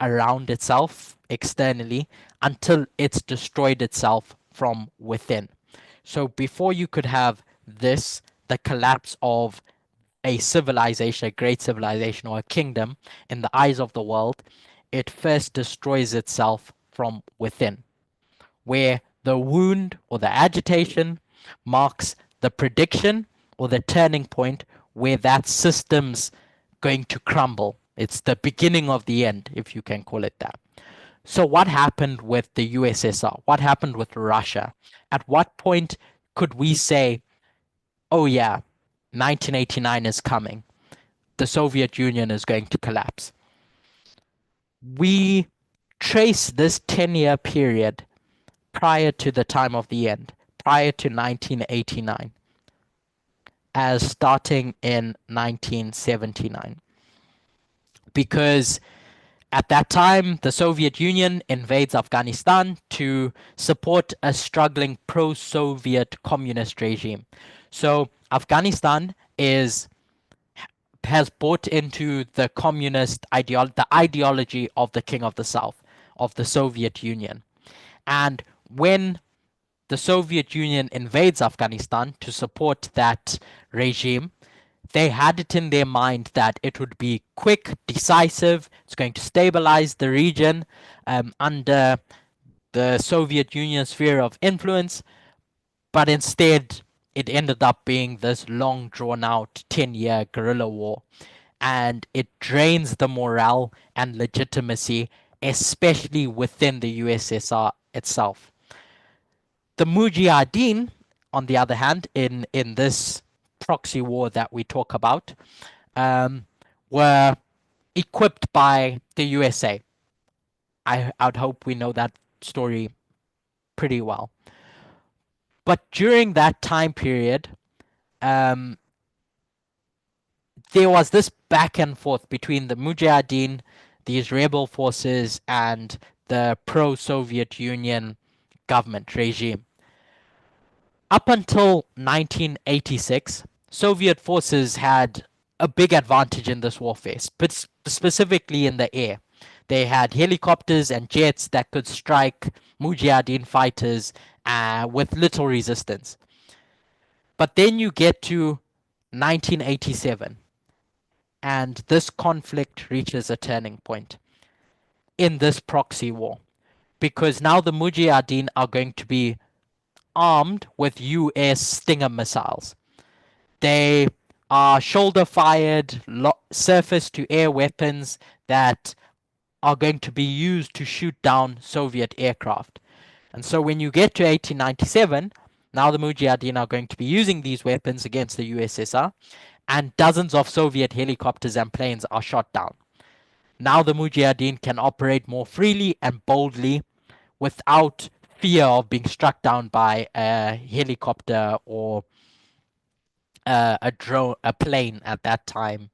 around itself externally until it's destroyed itself from within. So before you could have this, the collapse of a civilization, a great civilization or a kingdom in the eyes of the world, it first destroys itself from within, where the wound or the agitation marks the prediction or the turning point where that system's going to crumble. It's the beginning of the end, if you can call it that. So what happened with the USSR? What happened with Russia? At what point could we say, oh yeah, 1989 is coming. The Soviet Union is going to collapse? We trace this 10-year period prior to the time of the end, prior to 1989, as starting in 1979. Because at that time, the Soviet Union invades Afghanistan to support a struggling pro-Soviet communist regime. So Afghanistan has bought into the communist ideology of the King of the South, of the Soviet Union. And when the Soviet Union invades Afghanistan to support that regime, they had it in their mind that it would be quick, decisive, it's going to stabilize the region under the Soviet Union sphere of influence, but instead it ended up being this long drawn out 10-year guerrilla war, and it drains the morale and legitimacy, especially within the USSR itself. The Mujahideen, on the other hand, in this proxy war that we talk about, were equipped by the USA. I'd hope we know that story pretty well. But during that time period, there was this back and forth between the Mujahideen, these rebel forces, and the pro-Soviet Union government regime. Up until 1986, Soviet forces had a big advantage in this warfare, specifically in the air. They had helicopters and jets that could strike Mujahideen fighters with little resistance. But then you get to 1987, and this conflict reaches a turning point in this proxy war, because now the Mujahideen are going to be armed with US Stinger missiles. They are shoulder-fired, surface-to-air weapons that are going to be used to shoot down Soviet aircraft. And so when you get to 1897, now the Mujahideen are going to be using these weapons against the USSR, and dozens of Soviet helicopters and planes are shot down. Now the Mujahideen can operate more freely and boldly without fear of being struck down by a helicopter or a drone, a plane at that time.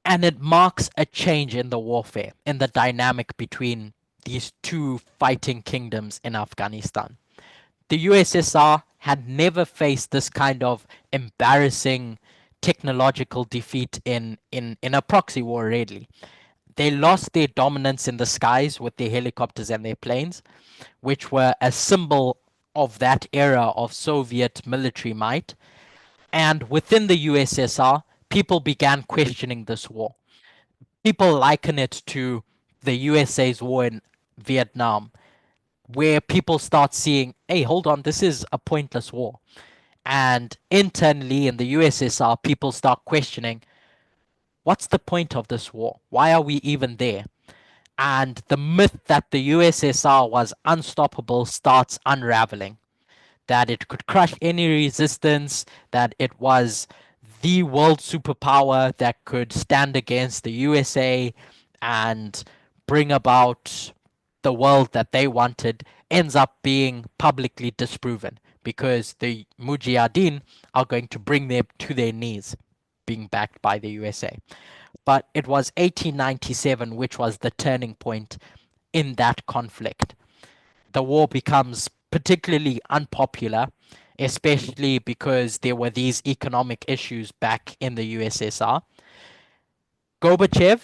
And it marks a change in the warfare, in the dynamic between these two fighting kingdoms in Afghanistan. The USSR had never faced this kind of embarrassing technological defeat in a proxy war, really. They lost their dominance in the skies with their helicopters and their planes, which were a symbol of that era of Soviet military might. And within the USSR, people began questioning this war. People liken it to the USA's war in Vietnam, where people start seeing, hey, hold on, this is a pointless war. And internally in the USSR, people start questioning, what's the point of this war? Why are we even there? And the myth that the USSR was unstoppable starts unraveling. That it could crush any resistance, that it was the world superpower that could stand against the USA and bring about the world that they wanted, ends up being publicly disproven, because the Mujahideen are going to bring them to their knees, being backed by the USA. But it was 1897 which was the turning point in that conflict. The war becomes particularly unpopular, especially because there were these economic issues back in the USSR. Gorbachev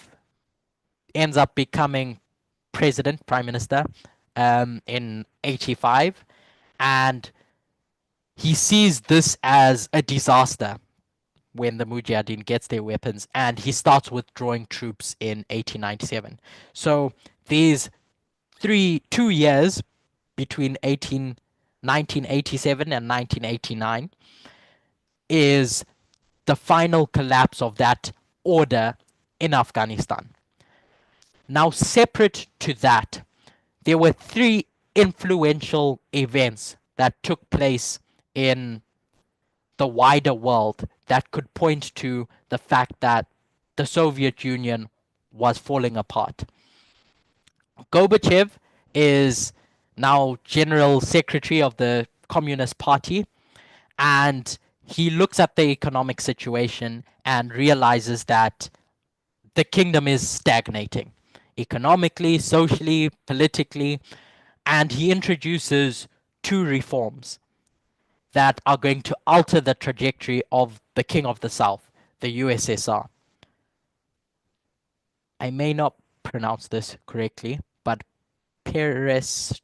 ends up becoming president, prime minister, in 85, and he sees this as a disaster when the Mujahideen gets their weapons, and he starts withdrawing troops in 1897. So these 2 years between 1987 and 1989, is the final collapse of that order in Afghanistan. Now, separate to that, there were three influential events that took place in the wider world that could point to the fact that the Soviet Union was falling apart. Gorbachev is now General Secretary of the Communist Party, and he looks at the economic situation and realizes that the kingdom is stagnating economically, socially, politically, and he introduces two reforms that are going to alter the trajectory of the King of the South, the USSR. I may not pronounce this correctly, but perestroika,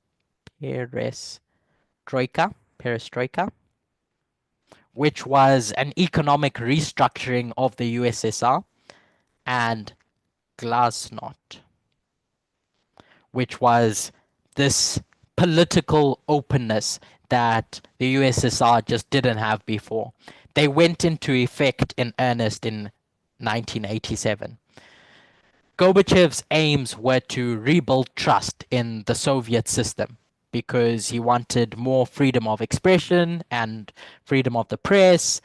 which was an economic restructuring of the USSR, and glasnost, which was this political openness that the USSR just didn't have before. They went into effect in earnest in 1987. Gorbachev's aims were to rebuild trust in the Soviet system because he wanted more freedom of expression and freedom of the press.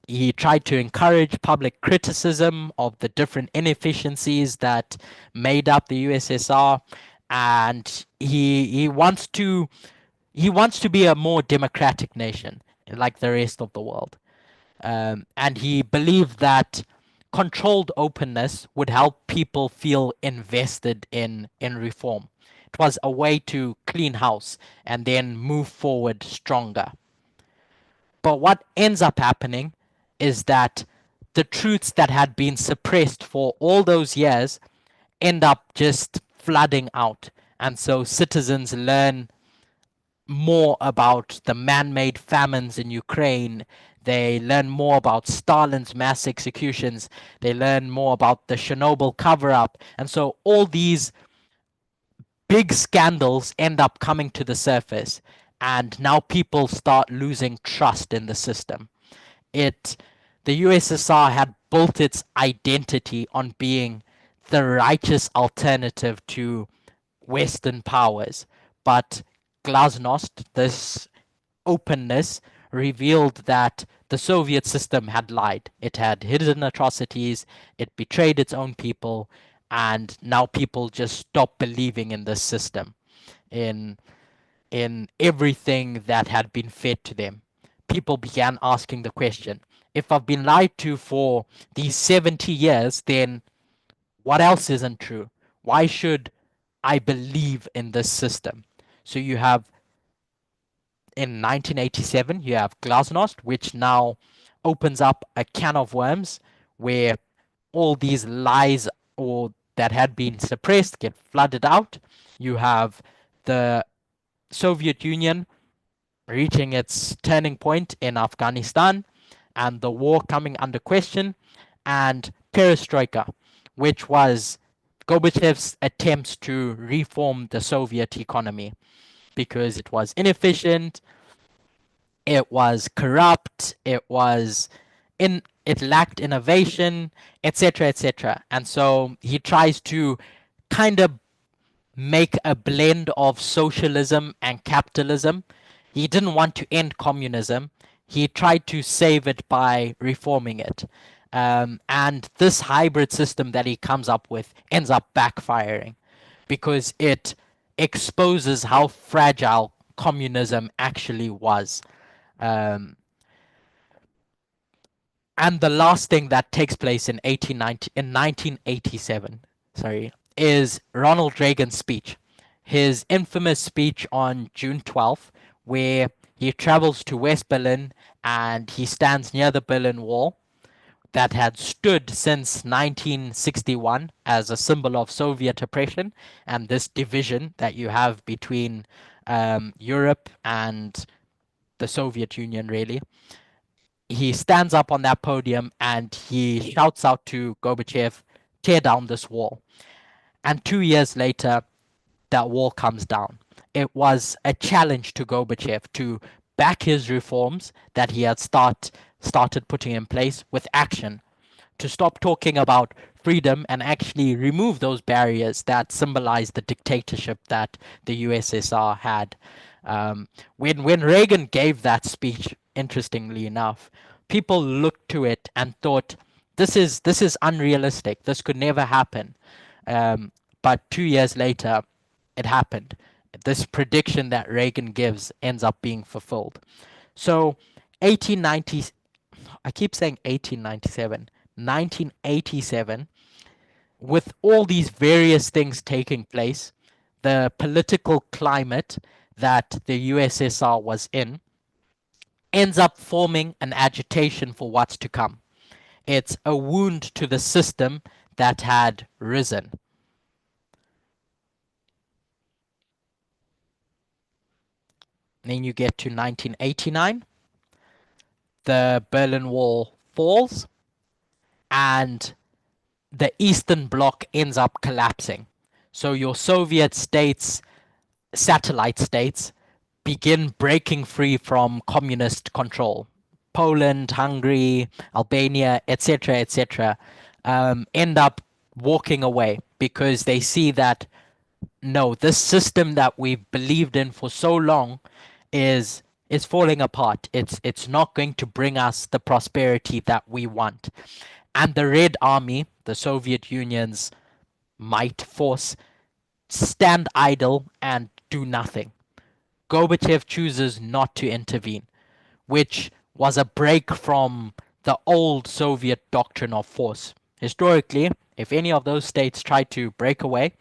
He tried to encourage public criticism of the different inefficiencies that made up the USSR, and he wants to be a more democratic nation like the rest of the world. And he believed that controlled openness would help people feel invested in reform. It was a way to clean house and then move forward stronger. But what ends up happening is that the truths that had been suppressed for all those years end up just flooding out. And so citizens learn more about the man-made famines in Ukraine. They learn more about Stalin's mass executions. They learn more about the Chernobyl cover-up. And so all these big scandals end up coming to the surface. And now people start losing trust in the system. The USSR had built its identity on being the righteous alternative to Western powers. But glasnost, this openness, revealed that the Soviet system had lied. It had hidden atrocities, it betrayed its own people, and now people just stopped believing in this system, in everything that had been fed to them. People began asking the question, if I've been lied to for these 70 years, then what else isn't true? Why should I believe in this system? So you have, in 1987, you have glasnost, which now opens up a can of worms where all these lies or that had been suppressed get flooded out. You have the Soviet Union reaching its turning point in Afghanistan and the war coming under question, and perestroika, which was Gorbachev's attempts to reform the Soviet economy because it was inefficient, it was corrupt, it lacked innovation, etc., etc. And so he tries to kind of make a blend of socialism and capitalism. He didn't want to end communism. He tried to save it by reforming it. And this hybrid system that he comes up with ends up backfiring because it exposes how fragile communism actually was. And the last thing that takes place in 1987, is Ronald Reagan's speech. His infamous speech on June 12th, where he travels to West Berlin and he stands near the Berlin Wall that had stood since 1961 as a symbol of Soviet oppression and this division that you have between Europe and the Soviet Union, really. He stands up on that podium and he shouts out to Gorbachev, tear down this wall. And 2 years later, that wall comes down. It was a challenge to Gorbachev to back his reforms that he had started started putting in place with action to stop talking about freedom and actually remove those barriers that symbolize the dictatorship that the USSR had. When Reagan gave that speech, interestingly enough, people looked to it and thought, this is unrealistic. This could never happen. But 2 years later, it happened. This prediction that Reagan gives ends up being fulfilled. So 1890, I keep saying 1897, 1987, with all these various things taking place, the political climate that the USSR was in ends up forming an agitation for what's to come. It's a wound to the system that had risen. And then you get to 1989, the Berlin Wall falls, and the Eastern Bloc ends up collapsing. So your Soviet states, satellite states, begin breaking free from communist control. Poland, Hungary, Albania, etc., end up walking away because they see that no, this system that we've believed in for so long is falling apart. It's not going to bring us the prosperity that we want. And the Red Army, the Soviet Union's might force, stand idle and do nothing. Gorbachev chooses not to intervene, which was a break from the old Soviet doctrine of force. Historically, if any of those states tried to break away,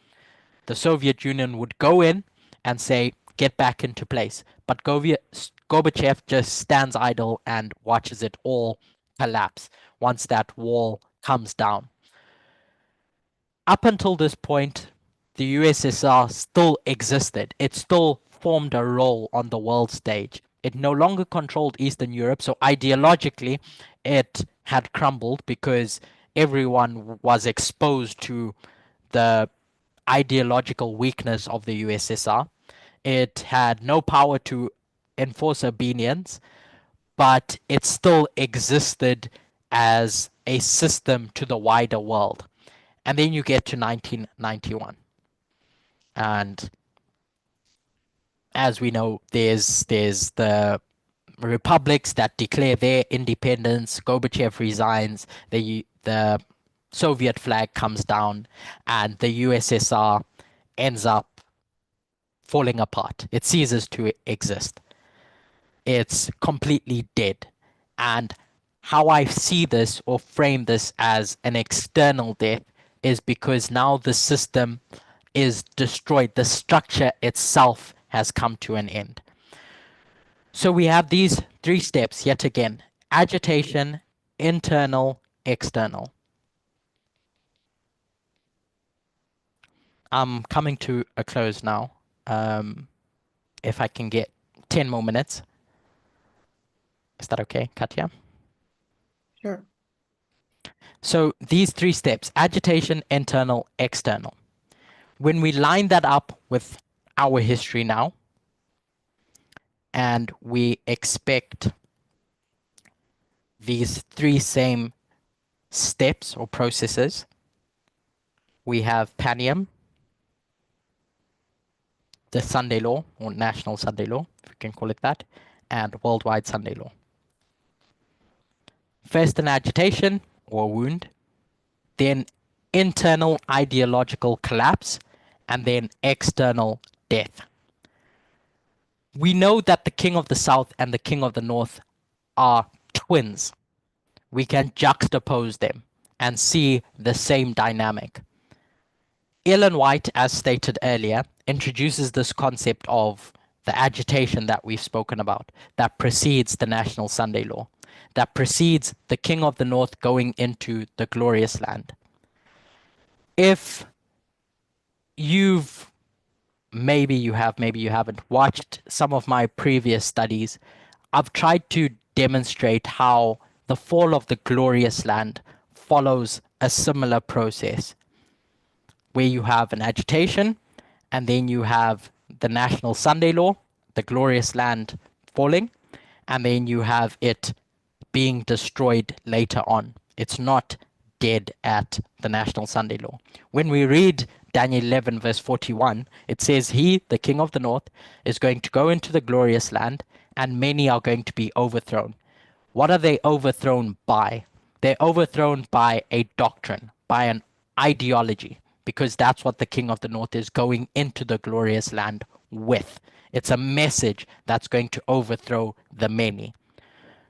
the Soviet Union would go in and say, get back into place. But Gorbachev just stands idle and watches it all collapse once that wall comes down. Up until this point, the USSR still existed. It still formed a role on the world stage. It no longer controlled Eastern Europe, so ideologically, it had crumbled because everyone was exposed to the ideological weakness of the USSR. It had no power to enforce obedience, but it still existed as a system to the wider world. And then you get to 1991. And as we know, there's the republics that declare their independence. Gorbachev resigns. The Soviet flag comes down, and the USSR ends up falling apart. It ceases to exist. It's completely dead. And how I see this or frame this as an external death is because now the system is destroyed. The structure itself has come to an end. So we have these three steps yet again: agitation, internal, external. I'm coming to a close now. If I can get 10 more minutes. Is that okay, Katya? Sure. So these three steps: agitation, internal, external. When we line that up with our history now, and we expect these three same steps or processes, we have Panium, the Sunday law, or national Sunday law, if we can call it that, and worldwide Sunday law. First an agitation or wound, then internal ideological collapse, and then external death. We know that the king of the south and the king of the north are twins. We can juxtapose them and see the same dynamic. Ellen White, as stated earlier, introduces this concept of the agitation that we've spoken about, that precedes the national Sunday law, that precedes the king of the north going into the glorious land. If you've, maybe you have, maybe you haven't, watched some of my previous studies, I've tried to demonstrate how the fall of the glorious land follows a similar process, where you have an agitation, and then you have the national Sunday law, the glorious land falling, and then you have it being destroyed later on. It's not dead at the National Sunday Law. When we read Daniel 11 verse 41, it says, he, the king of the north, is going to go into the glorious land, and many are going to be overthrown. What are they overthrown by? They're overthrown by a doctrine, by an ideology, because that's what the king of the north is going into the glorious land with. It's a message that's going to overthrow the many.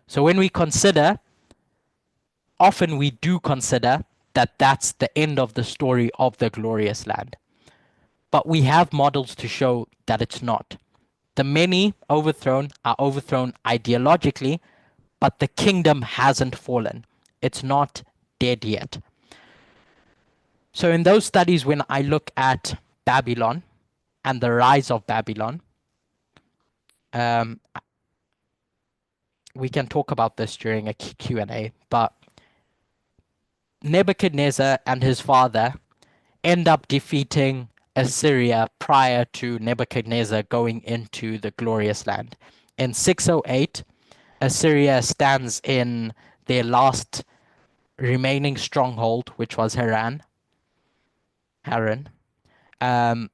So when we consider, often we do consider that that's the end of the story of the glorious land. But we have models to show that it's not. The many overthrown are overthrown ideologically, but the kingdom hasn't fallen. It's not dead yet. So in those studies, when I look at Babylon and the rise of Babylon, we can talk about this during a Q&A, but Nebuchadnezzar and his father end up defeating Assyria prior to Nebuchadnezzar going into the glorious land. In 608, Assyria stands in their last remaining stronghold, which was Haran,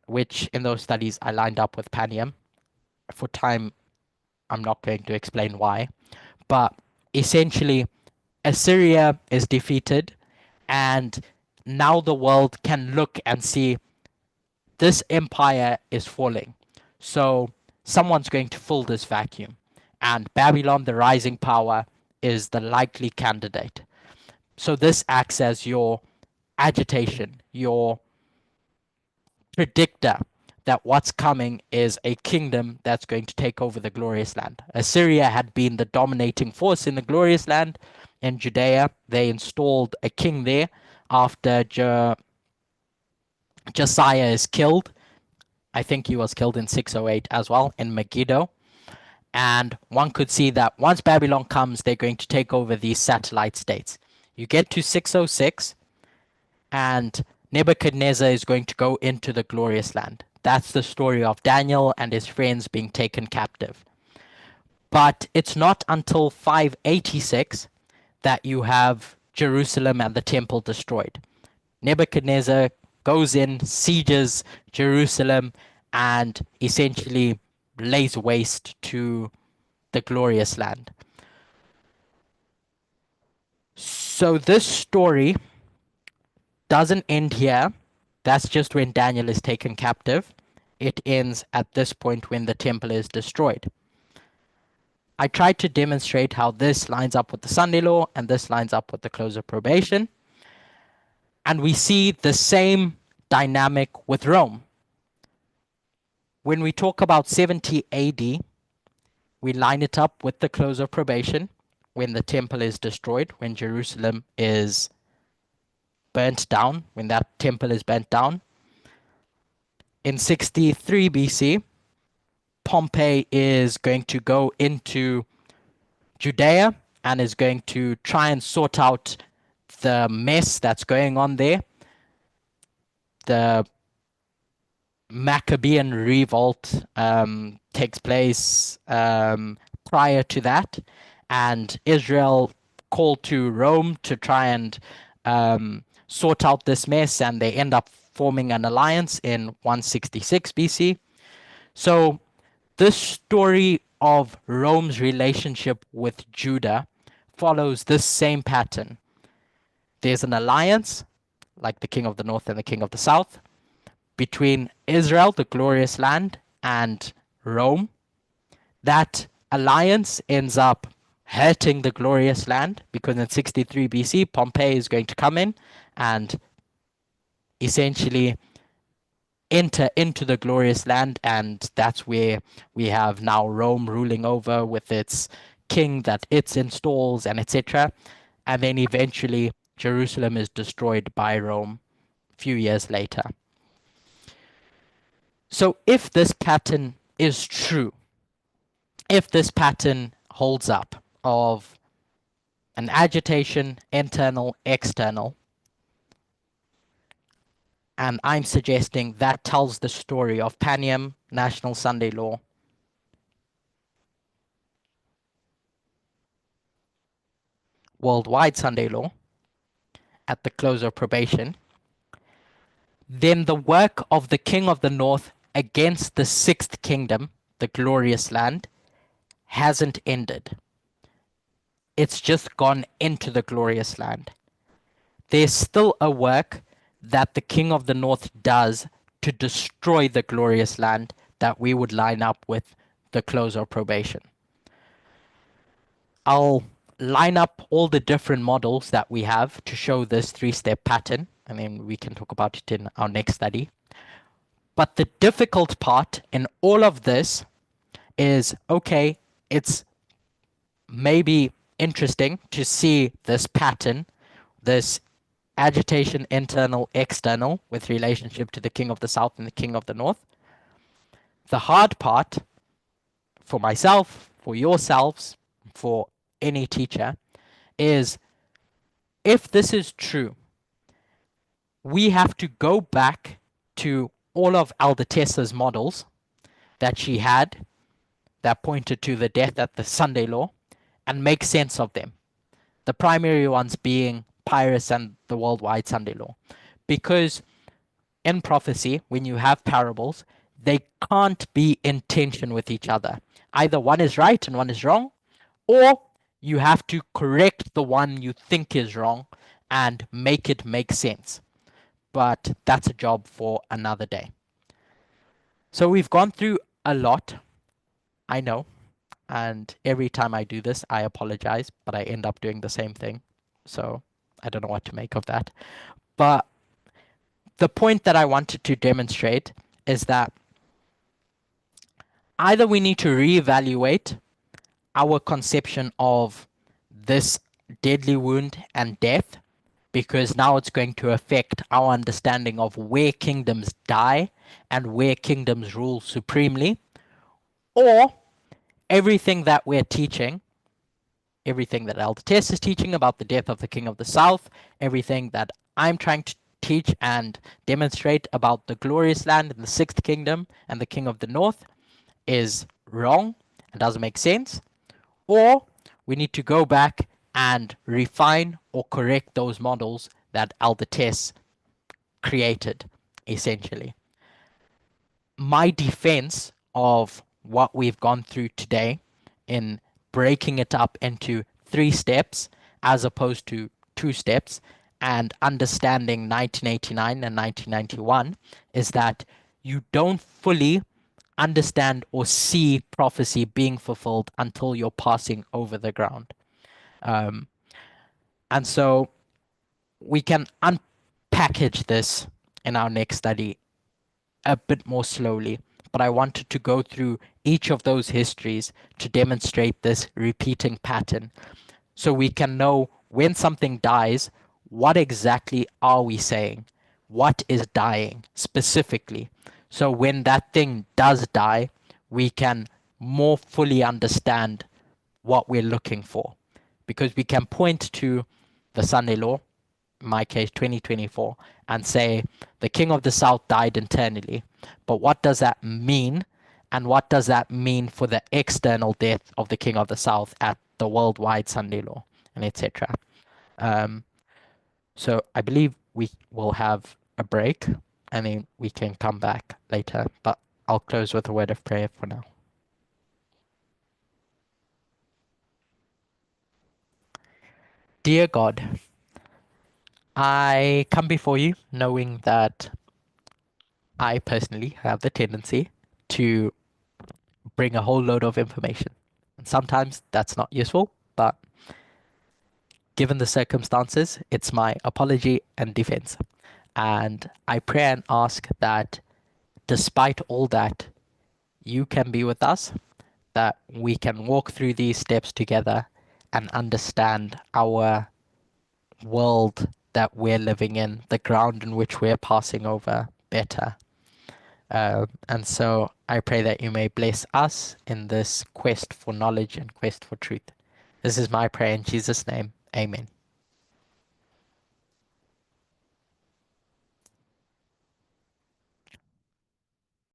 which in those studies I lined up with Panium. For time, I'm not going to explain why, but essentially Assyria is defeated, and now the world can look and see this empire is falling. So someone's going to fill this vacuum, and Babylon, the rising power, is the likely candidate. So this acts as your agitation, your predictor that what's coming is a kingdom that's going to take over the glorious land. Assyria had been the dominating force in the glorious land in Judea. They installed a king there after Josiah is killed. I think he was killed in 608 as well, in Megiddo. And one could see that once Babylon comes, they're going to take over these satellite states. You get to 606, and Nebuchadnezzar is going to go into the glorious land. That's the story of Daniel and his friends being taken captive. But it's not until 586 that you have Jerusalem and the temple destroyed. Nebuchadnezzar goes in, sieges Jerusalem, and essentially lays waste to the glorious land. So this story doesn't end here. That's just when Daniel is taken captive. It ends at this point when the temple is destroyed. I tried to demonstrate how this lines up with the Sunday law and this lines up with the close of probation. And we see the same dynamic with Rome. When we talk about 70 AD, we line it up with the close of probation, when the temple is destroyed, when Jerusalem is burnt down, when that temple is burnt down. In 63 BC, Pompey is going to go into Judea and is going to try and sort out the mess that's going on there. The Maccabean revolt takes place prior to that, and Israel called to Rome to try and sort out this mess, and they end up forming an alliance in 166 BC. So this story of Rome's relationship with Judah follows this same pattern. There's an alliance, like the king of the north and the king of the south, between Israel, the glorious land, and Rome. That alliance ends up hurting the glorious land, because in 63 BC, Pompey is going to come in and essentially enter into the glorious land, and that's where we have now Rome ruling over with its king that it installs, and etc. And then eventually Jerusalem is destroyed by Rome a few years later. So if this pattern is true, if this pattern holds up of an agitation, internal, external, and I'm suggesting that tells the story of Panium, National Sunday Law, worldwide Sunday law at the close of probation, then the work of the king of the north against the sixth kingdom, the glorious land, hasn't ended. It's just gone into the glorious land. There's still a work that the king of the north does to destroy the glorious land that we would line up with the close of probation. I'll line up all the different models that we have to show this three-step pattern, and then we can talk about it in our next study. But the difficult part in all of this is, okay, it's maybe interesting to see this pattern, this agitation, internal, external, with relationship to the king of the south and the king of the north. The hard part for myself, for yourselves, for any teacher, is if this is true, we have to go back to all of Elder Tessa's models that she had that pointed to the death at the Sunday law and make sense of them. The primary ones being Pyrrhus and the worldwide Sunday law. Because in prophecy, when you have parables, they can't be in tension with each other. Either one is right and one is wrong, or you have to correct the one you think is wrong and make it make sense. But that's a job for another day. So we've gone through a lot, I know, and every time I do this, I apologize, but I end up doing the same thing. So I don't know what to make of that. But the point that I wanted to demonstrate is that either we need to reevaluate our conception of this deadly wound and death, because now it's going to affect our understanding of where kingdoms die and where kingdoms rule supremely, or everything that we're teaching, everything that Elder Tess is teaching about the death of the king of the south, everything that I'm trying to teach and demonstrate about the glorious land and the sixth kingdom and the king of the north is wrong and doesn't make sense, or we need to go back and refine or correct those models that Elder Tess created, essentially. My defense of what we've gone through today in breaking it up into 3 steps as opposed to 2 steps and understanding 1989 and 1991 is that you don't fully understand or see prophecy being fulfilled until you're passing over the ground. And so we can unpackage this in our next study a bit more slowly, but I wanted to go through each of those histories to demonstrate this repeating pattern so we can know when something dies, what exactly are we saying? What is dying specifically? So when that thing does die, we can more fully understand what we're looking for, because we can point to the Sunday law, in my case 2024, and say the king of the south died internally, but what does that mean, and what does that mean for the external death of the king of the south at the worldwide Sunday law, and etc. So I believe we will have a break and then we can come back later, but I'll close with a word of prayer for now. Dear God, I come before you knowing that I personally have the tendency to bring a whole load of information. And sometimes that's not useful, but given the circumstances, it's my apology and defense. And I pray and ask that despite all that, you can be with us, that we can walk through these steps together and understand our world that we're living in, the ground in which we're passing over better. And so I pray that you may bless us in this quest for knowledge and quest for truth. This is my prayer in Jesus' name. Amen.